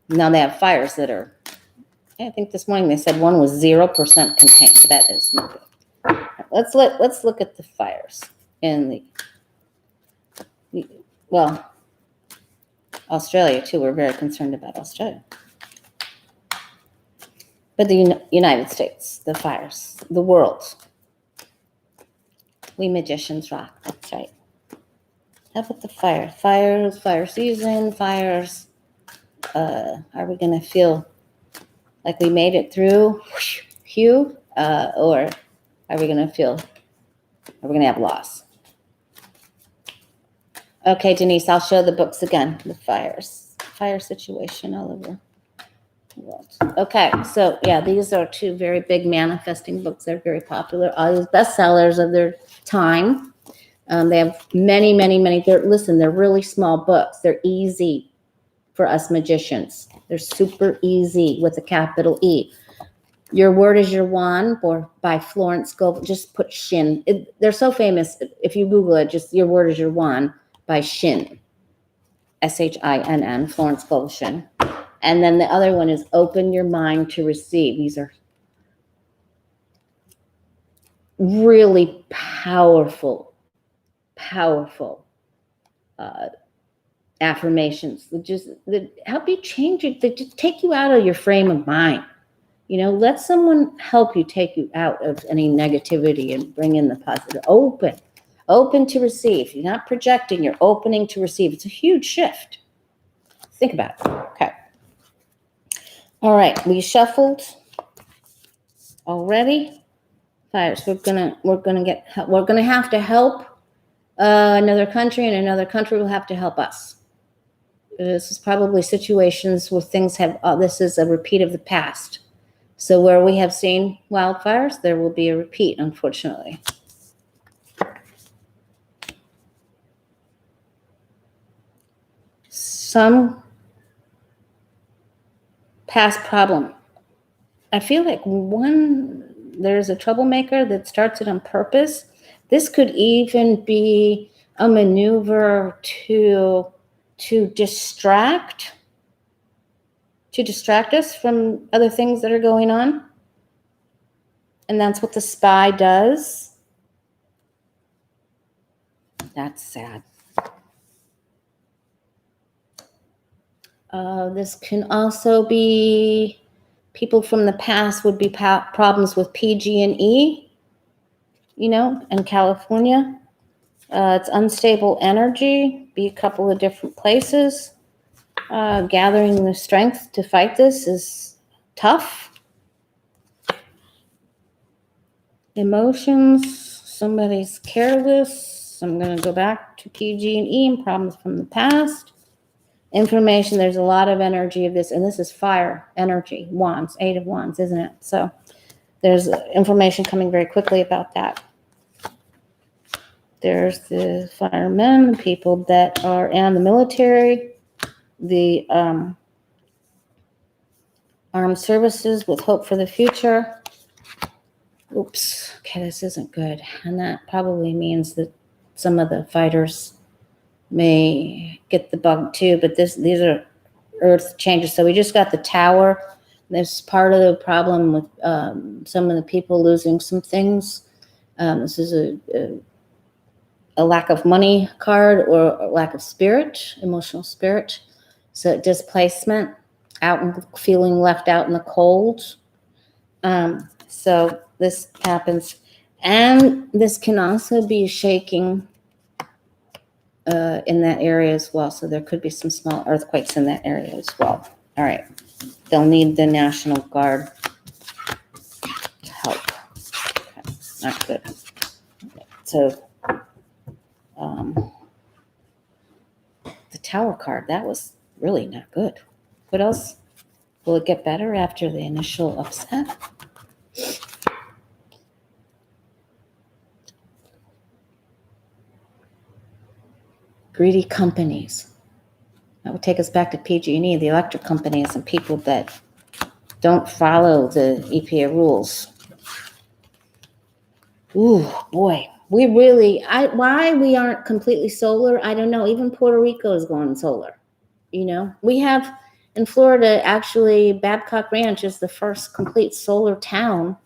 now they have fires that are I think this morning they said one was 0% contained. That is no good. Let's look at the fires in well, Australia too. We're very concerned about Australia. But the United States, the fires, the world. We magicians rock. That's right. How about the fire? Fire season, fires. Are we going to feel like we made it through, Hugh? Or are we going to have loss? Okay, Denise, I'll show the books again. The fire situation all over the world. Okay, so yeah, these are two very big manifesting books. They're very popular. All these bestsellers of their time. They have many. They're really small books. They're easy for us magicians. They're super easy with a capital E. Your Word is Your Wand, or by Florence Scovel. Just put Shin. They're so famous. If you Google it, just Your Word is Your Wand by Shin. Shinn, Florence Scovel Shin. And then the other one is Open Your Mind to Receive. These are really powerful affirmations that help you change it, that just take you out of your frame of mind. Let someone help you, take you out of any negativity and bring in the positive. Open to receive. You're not projecting, you're opening to receive. It's a huge shift. Think about it. Okay. All right, we shuffled already. Fires. We're gonna have to help another country, and another country will have to help us. This is probably situations where things have. This is a repeat of the past. So where we have seen wildfires, there will be a repeat, unfortunately. Some past problem. I feel like there's a troublemaker that starts it on purpose. This could even be a maneuver to distract us from other things that are going on. And that's what the spy does. That's sad. This can also be people from the past would be problems with PG&E, in California. It's unstable energy, be a couple of different places. Gathering the strength to fight this is tough. Emotions, somebody's careless. I'm going to go back to PG&E and problems from the past. Information, there's a lot of energy of this, and this is fire energy, wands, 8 of wands, isn't it? So there's information coming very quickly about that. There's the firemen, the people that are in the military, the armed services with hope for the future. Oops, okay, this isn't good. And that probably means that some of the fighters may get the bug too, but these are earth changes. So we just got the Tower. This is part of the problem with some of the people losing some things. This is a lack of money card, or a lack of spirit, emotional spirit. So displacement, out and feeling left out in the cold. So this happens. And this can also be shaking in that area as well. So there could be some small earthquakes in that area as well. All right. They'll need the National Guard to help. Okay. Not good. So the Tower card, that was really not good. What else? Will it get better after the initial upset? Greedy companies. That would take us back to PG&E, the electric companies, and people that don't follow the EPA rules. Ooh, boy. Why we aren't completely solar, I don't know. Even Puerto Rico is going solar. We have In Florida, actually, Babcock Ranch is the first complete solar town.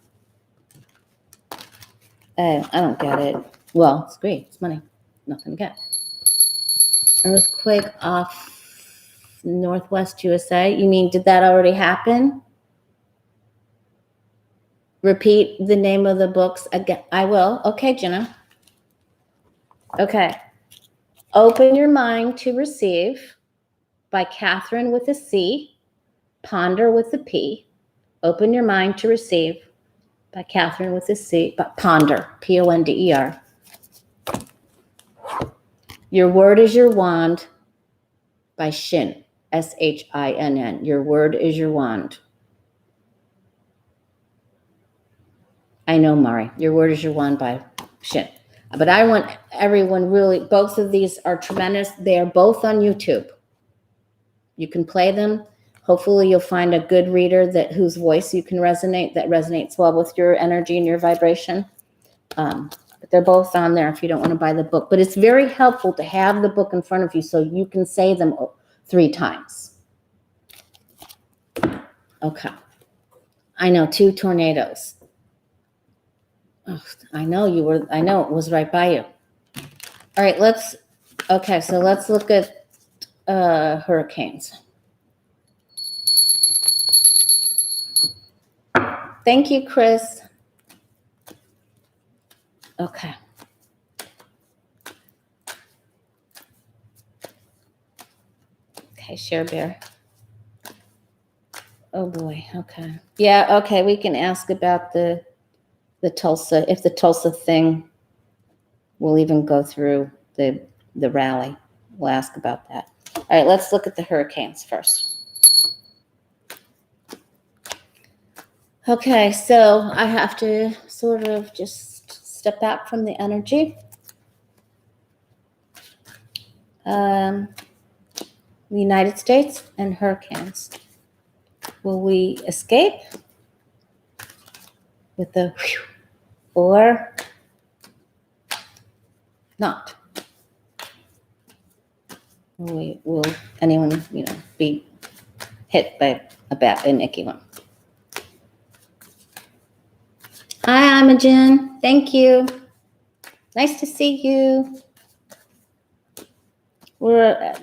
I don't get it. Well, it's great. It's money. Nothing to get. Earthquake off Northwest USA. You mean, did that already happen? Repeat the name of the books again. I will. Okay, Jenna. Okay. Open Your Mind to Receive by Catherine with a C, Ponder with a P. Open Your Mind to Receive by Catherine with a C, but Ponder, Ponder. Your Word is Your Wand by Shin, Shinn. Your Word is Your Wand. I know, Mari. Your Word is Your Wand by Shin. But I want everyone really, both of these are tremendous. They are both on YouTube. You can play them. Hopefully you'll find a good reader whose voice you can resonate, that resonates well with your energy and your vibration. But they're both on there if you don't want to buy the book. But it's very helpful to have the book in front of you so you can say them 3 times. Okay. I know, 2 tornadoes. Oh, I know it was right by you. All right, let's look at hurricanes. Thank you, Chris. Okay. Okay, Share Bear. Oh boy, okay. Yeah, okay, we can ask about the Tulsa, if the Tulsa thing will even go through the rally. We'll ask about that. All right, let's look at the hurricanes first. Okay, so I have to sort of just step back from the energy. The United States and hurricanes. Will we escape with the whew, or not? Will anyone, be hit by an icky one? Hi, Imogen. Thank you. Nice to see you.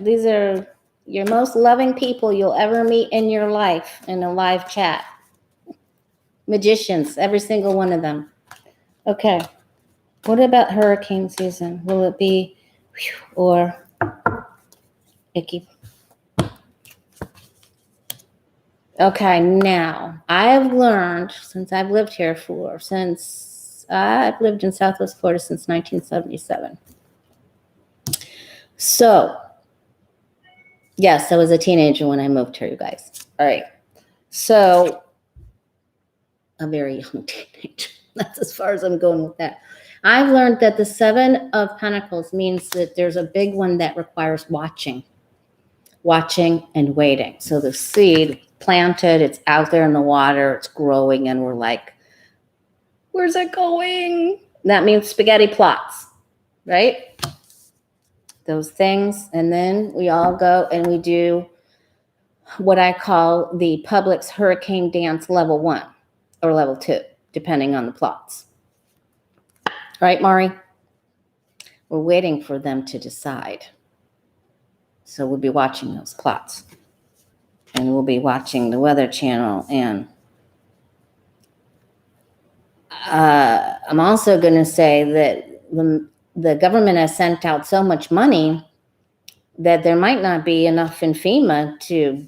These are your most loving people you'll ever meet in your life in a live chat. Magicians, every single one of them. Okay. What about hurricane season? Will it be whew, or icky? Okay, now I've learned since I've lived here since I've lived in Southwest Florida since 1977. So, yes, I was a teenager when I moved here, you guys. All right. So, a very young teenager. That's as far as I'm going with that. I've learned that the 7 of Pentacles means that there's a big one that requires watching and waiting. So the seed planted, it's out there in the water, it's growing, and we're like, where's it going? That means spaghetti plots, right? Those things. And then we all go and we do what I call the Publix Hurricane Dance level 1 or level 2, depending on the plots. Right, Mari? We're waiting for them to decide. So we'll be watching those plots. And we'll be watching the Weather Channel. And I'm also going to say that the government has sent out so much money that there might not be enough in FEMA to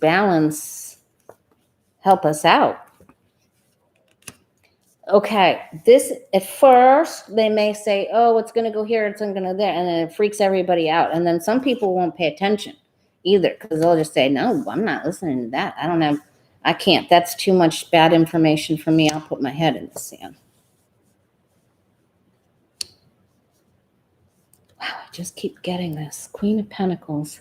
help us out. Okay, this at first they may say, oh, it's going to go here, it's going to go there, and then it freaks everybody out. And then some people won't pay attention either because they'll just say, no, I'm not listening to that. I can't. That's too much bad information for me. I'll put my head in the sand. Wow, I just keep getting this. Queen of Pentacles.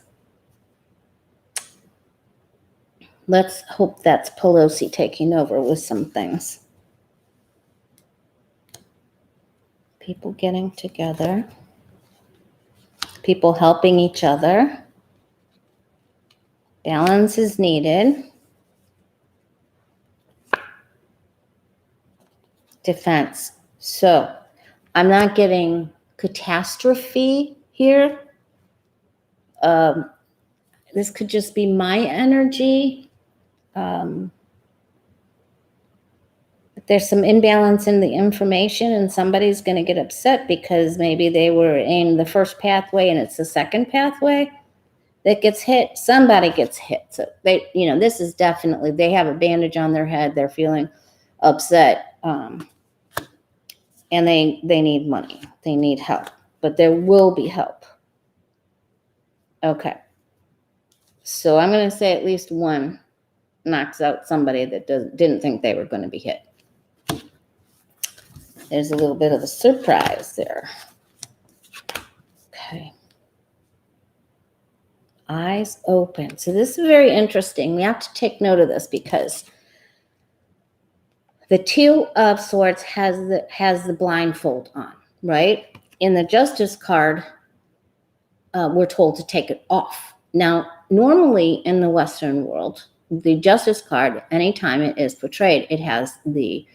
Let's hope that's Pelosi taking over with some things. People getting together. People helping each other. Balance is needed. Defense. So I'm not getting catastrophe here. This could just be my energy. There's some imbalance in the information, and somebody's going to get upset because maybe they were in the first pathway and it's the second pathway that gets hit. Somebody gets hit. So they, this is definitely, they have a bandage on their head. They're feeling upset. And they need money. They need help, but there will be help. Okay. So I'm going to say at least one knocks out somebody that didn't think they were going to be hit. There's a little bit of a surprise there. Okay. Eyes open. So this is very interesting. We have to take note of this because the Two of Swords has the blindfold on, right? In the Justice card, we're told to take it off. Now, normally in the Western world, the Justice card, anytime it is portrayed, it has the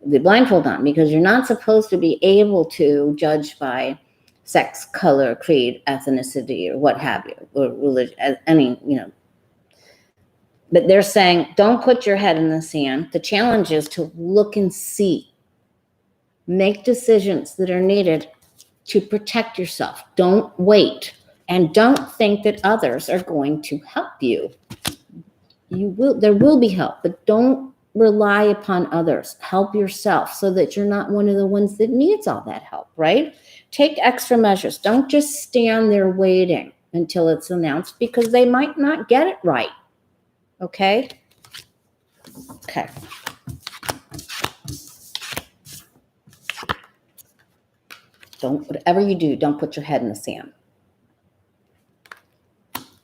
blindfold on because you're not supposed to be able to judge by sex, color, creed, ethnicity, or what have you, or religion, But they're saying, don't put your head in the sand. The challenge is to look and see. Make decisions that are needed to protect yourself. Don't wait. And don't think that others are going to help you. There will be help, but don't rely upon others. Help yourself so that you're not one of the ones that needs all that help, right? Take extra measures. Don't just stand there waiting until it's announced because they might not get it right. Okay? Okay. Whatever you do, don't put your head in the sand.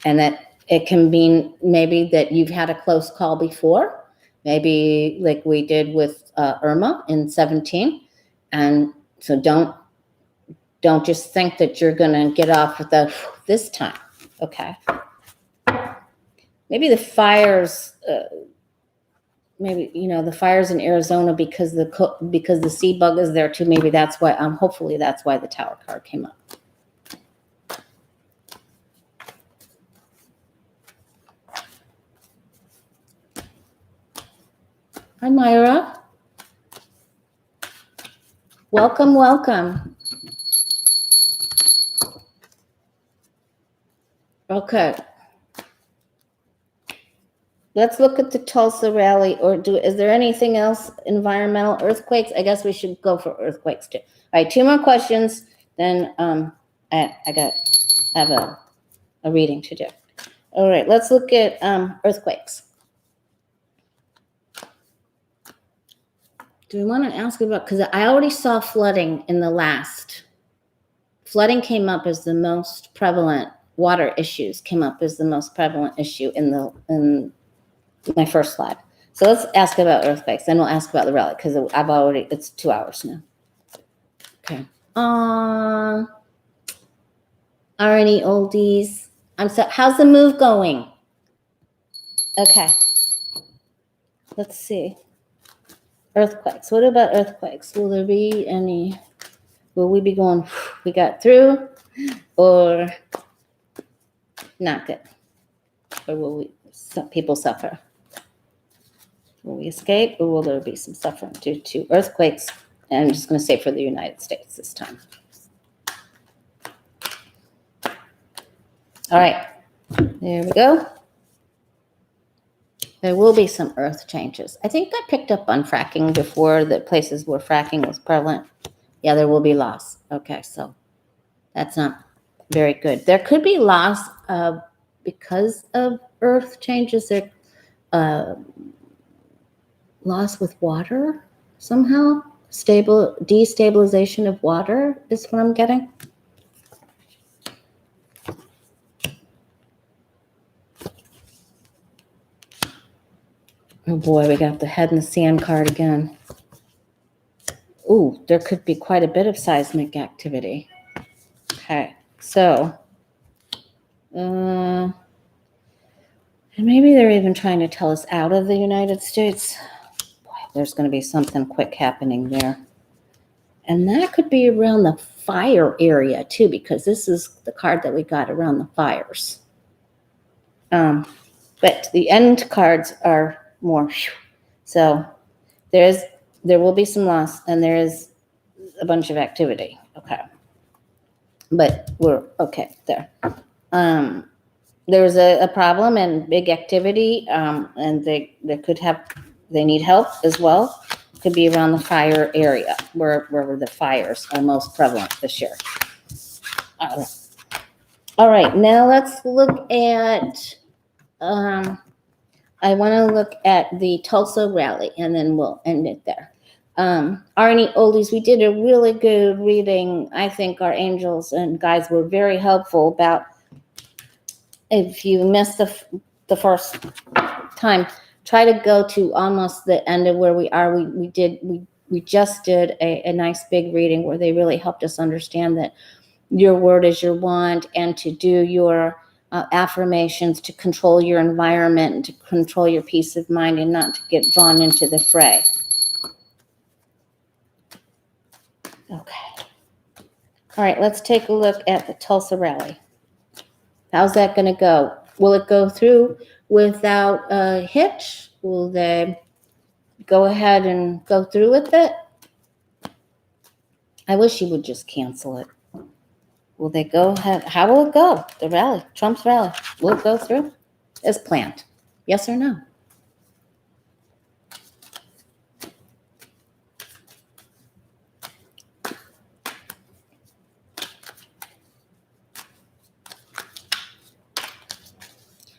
And that it can mean maybe that you've had a close call before, maybe like we did with Irma in 17. And so don't just think that you're going to get off with this time. Okay. Maybe the fires, the fires in Arizona because the sea bug is there too. Maybe that's why, hopefully that's why the Tower card came up. Hi, Myra. Welcome, welcome. Okay. Let's look at the Tulsa rally, is there anything else? Environmental, earthquakes? I guess we should go for earthquakes too. All right, 2 more questions, then I have a reading to do. All right, let's look at earthquakes. Do we want to ask about, because I already saw flooding in the last. Flooding came up as the most prevalent, water issues came up as the most prevalent issue in my first slide. So let's ask about earthquakes, then we'll ask about the rally, because it's 2 hours now. Okay. Are any oldies? How's the move going? Okay. Let's see. Earthquakes. What about earthquakes? Will there be any? Will we be going, we got through, or not good? Or will some people suffer? Will we escape, or will there be some suffering due to earthquakes? And I'm just going to say for the United States this time. All right. There we go. There will be some earth changes. I think I picked up on fracking before, that places where fracking was prevalent. Yeah, there will be loss. Okay, so that's not very good. There could be loss because of earth changes. Loss with water somehow. Destabilization of water is what I'm getting. Oh boy, we got the head in the sand card again. Ooh, there could be quite a bit of seismic activity. Okay, so And maybe they're even trying to tell us out of the United States. Boy, there's going to be something quick happening there. And that could be around the fire area too, because this is the card that we got around the fires. But the end cards are more. So there will be some loss, and there is a bunch of activity. Okay. But we're okay there. There's a problem and big activity, and they need help as well. Could be around the fire area where the fires are most prevalent this year. All right, now let's look at, I want to look at the Tulsa rally, and then we'll end it there. Arnie Oldies, we did a really good reading. I think our angels and guides were very helpful about, if you missed the first time, try to go to almost the end of where we are. We just did a nice big reading where they really helped us understand that your word is your wand, and to do your affirmations to control your environment and to control your peace of mind and not to get drawn into the fray. Okay. All right, let's take a look at the Tulsa rally. How's that going to go? Will it go through without a hitch? Will they go ahead and go through with it? I wish you would just cancel it. Will they go ahead? How will it go? The rally, Trump's rally, will it go through as planned? Yes or no?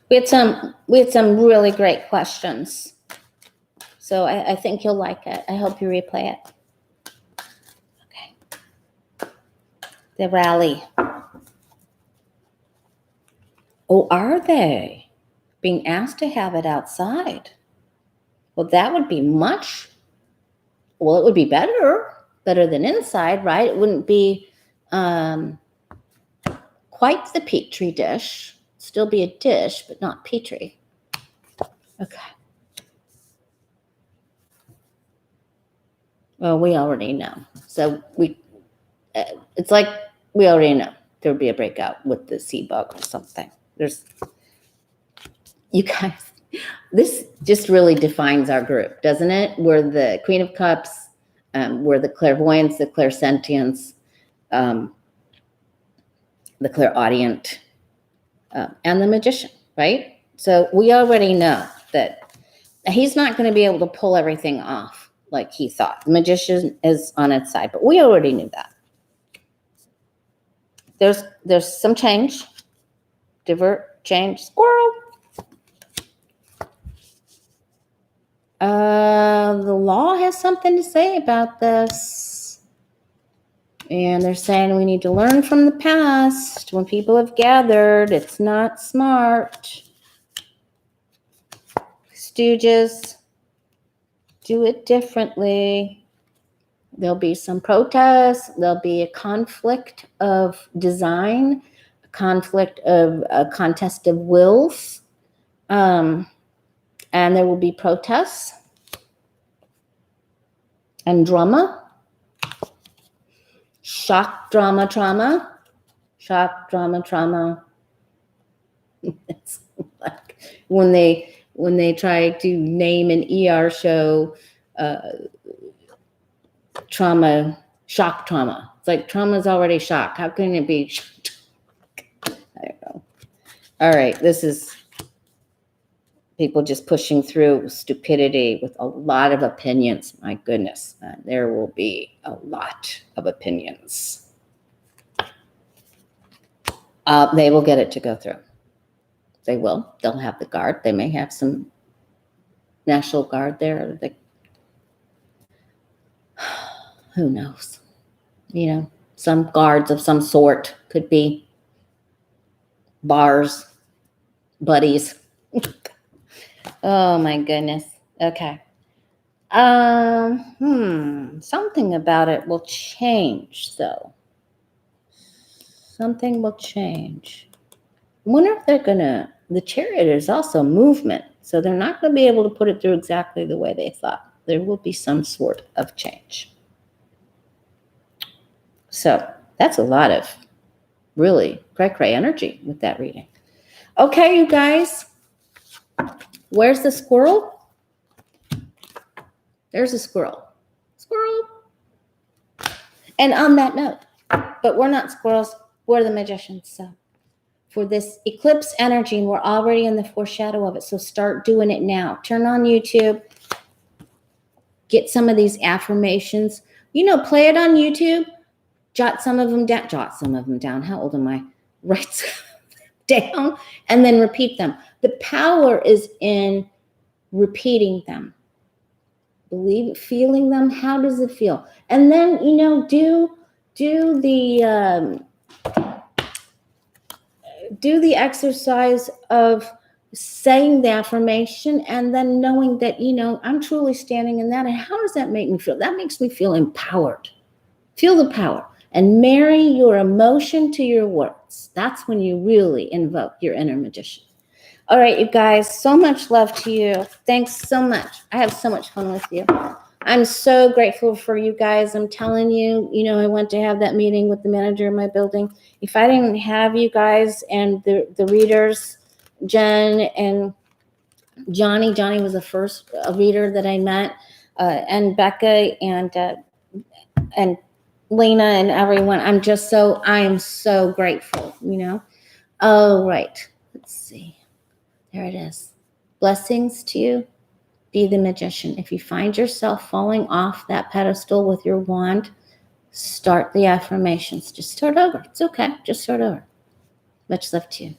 We had some really great questions. So I think you'll like it. I hope you replay it. Okay. The rally. Oh, are they being asked to have it outside? Well, that would be it would be better than inside, right? It wouldn't be quite the Petri dish. Still be a dish, but not Petri. Okay. Well, we already know. So it's like we already know there'll be a breakout with the sea bug or something. You guys, this just really defines our group, doesn't it? We're the Queen of Cups, we're the clairvoyance, the clairsentience, the clairaudient, and the magician, right? So we already know that he's not going to be able to pull everything off like he thought. The magician is on its side, but we already knew that. There's some change. Divert, change, squirrel. The law has something to say about this. And they're saying we need to learn from the past. When people have gathered, it's not smart. Stooges, do it differently. There'll be some protests. There'll be a conflict of design, a conflict of a contest of wills. And there will be protests and drama. Shock, drama, trauma. Shock, drama, trauma. It's like when they try to name an ER show, trauma, shock trauma. It's like trauma's already shock. How can it be? I don't know. All right, this is people just pushing through stupidity with a lot of opinions. My goodness, there will be a lot of opinions. They will get it to go through. They will. They'll have the guard. They may have some National Guard there. Who knows? Some guards of some sort. Could be bars, buddies. Oh my goodness. Okay. Something about it will change though. Something will change. I wonder if they're gonna the Chariot is also movement. So they're not going to be able to put it through exactly the way they thought. There will be some sort of change. So that's a lot of really cray-cray energy with that reading. Okay, you guys. Where's the squirrel? There's a squirrel. Squirrel. And on that note, but we're not squirrels, we're the magicians. So for this eclipse energy, and we're already in the foreshadow of it, so start doing it now. Turn on YouTube. Get some of these affirmations. Play it on YouTube. Jot some of them down. How old am I? Write down and then repeat them. The power is in repeating them. Feeling them. How does it feel? And then, do the exercise of saying the affirmation and then knowing that, I'm truly standing in that. And how does that make me feel? That makes me feel empowered. Feel the power and marry your emotion to your words. That's when you really invoke your inner magician. All right, you guys, so much love to you. Thanks so much. I have so much fun with you. I'm so grateful for you guys. I'm telling you, I went to have that meeting with the manager of my building. If I didn't have you guys and the readers, Jen and Johnny was the first reader that I met, and Becca and Lena and everyone. I am so grateful, Oh, right. Let's see. There it is. Blessings to you. Be the magician. If you find yourself falling off that pedestal with your wand, start the affirmations. Just start over. It's okay. Just start over. Much love to you.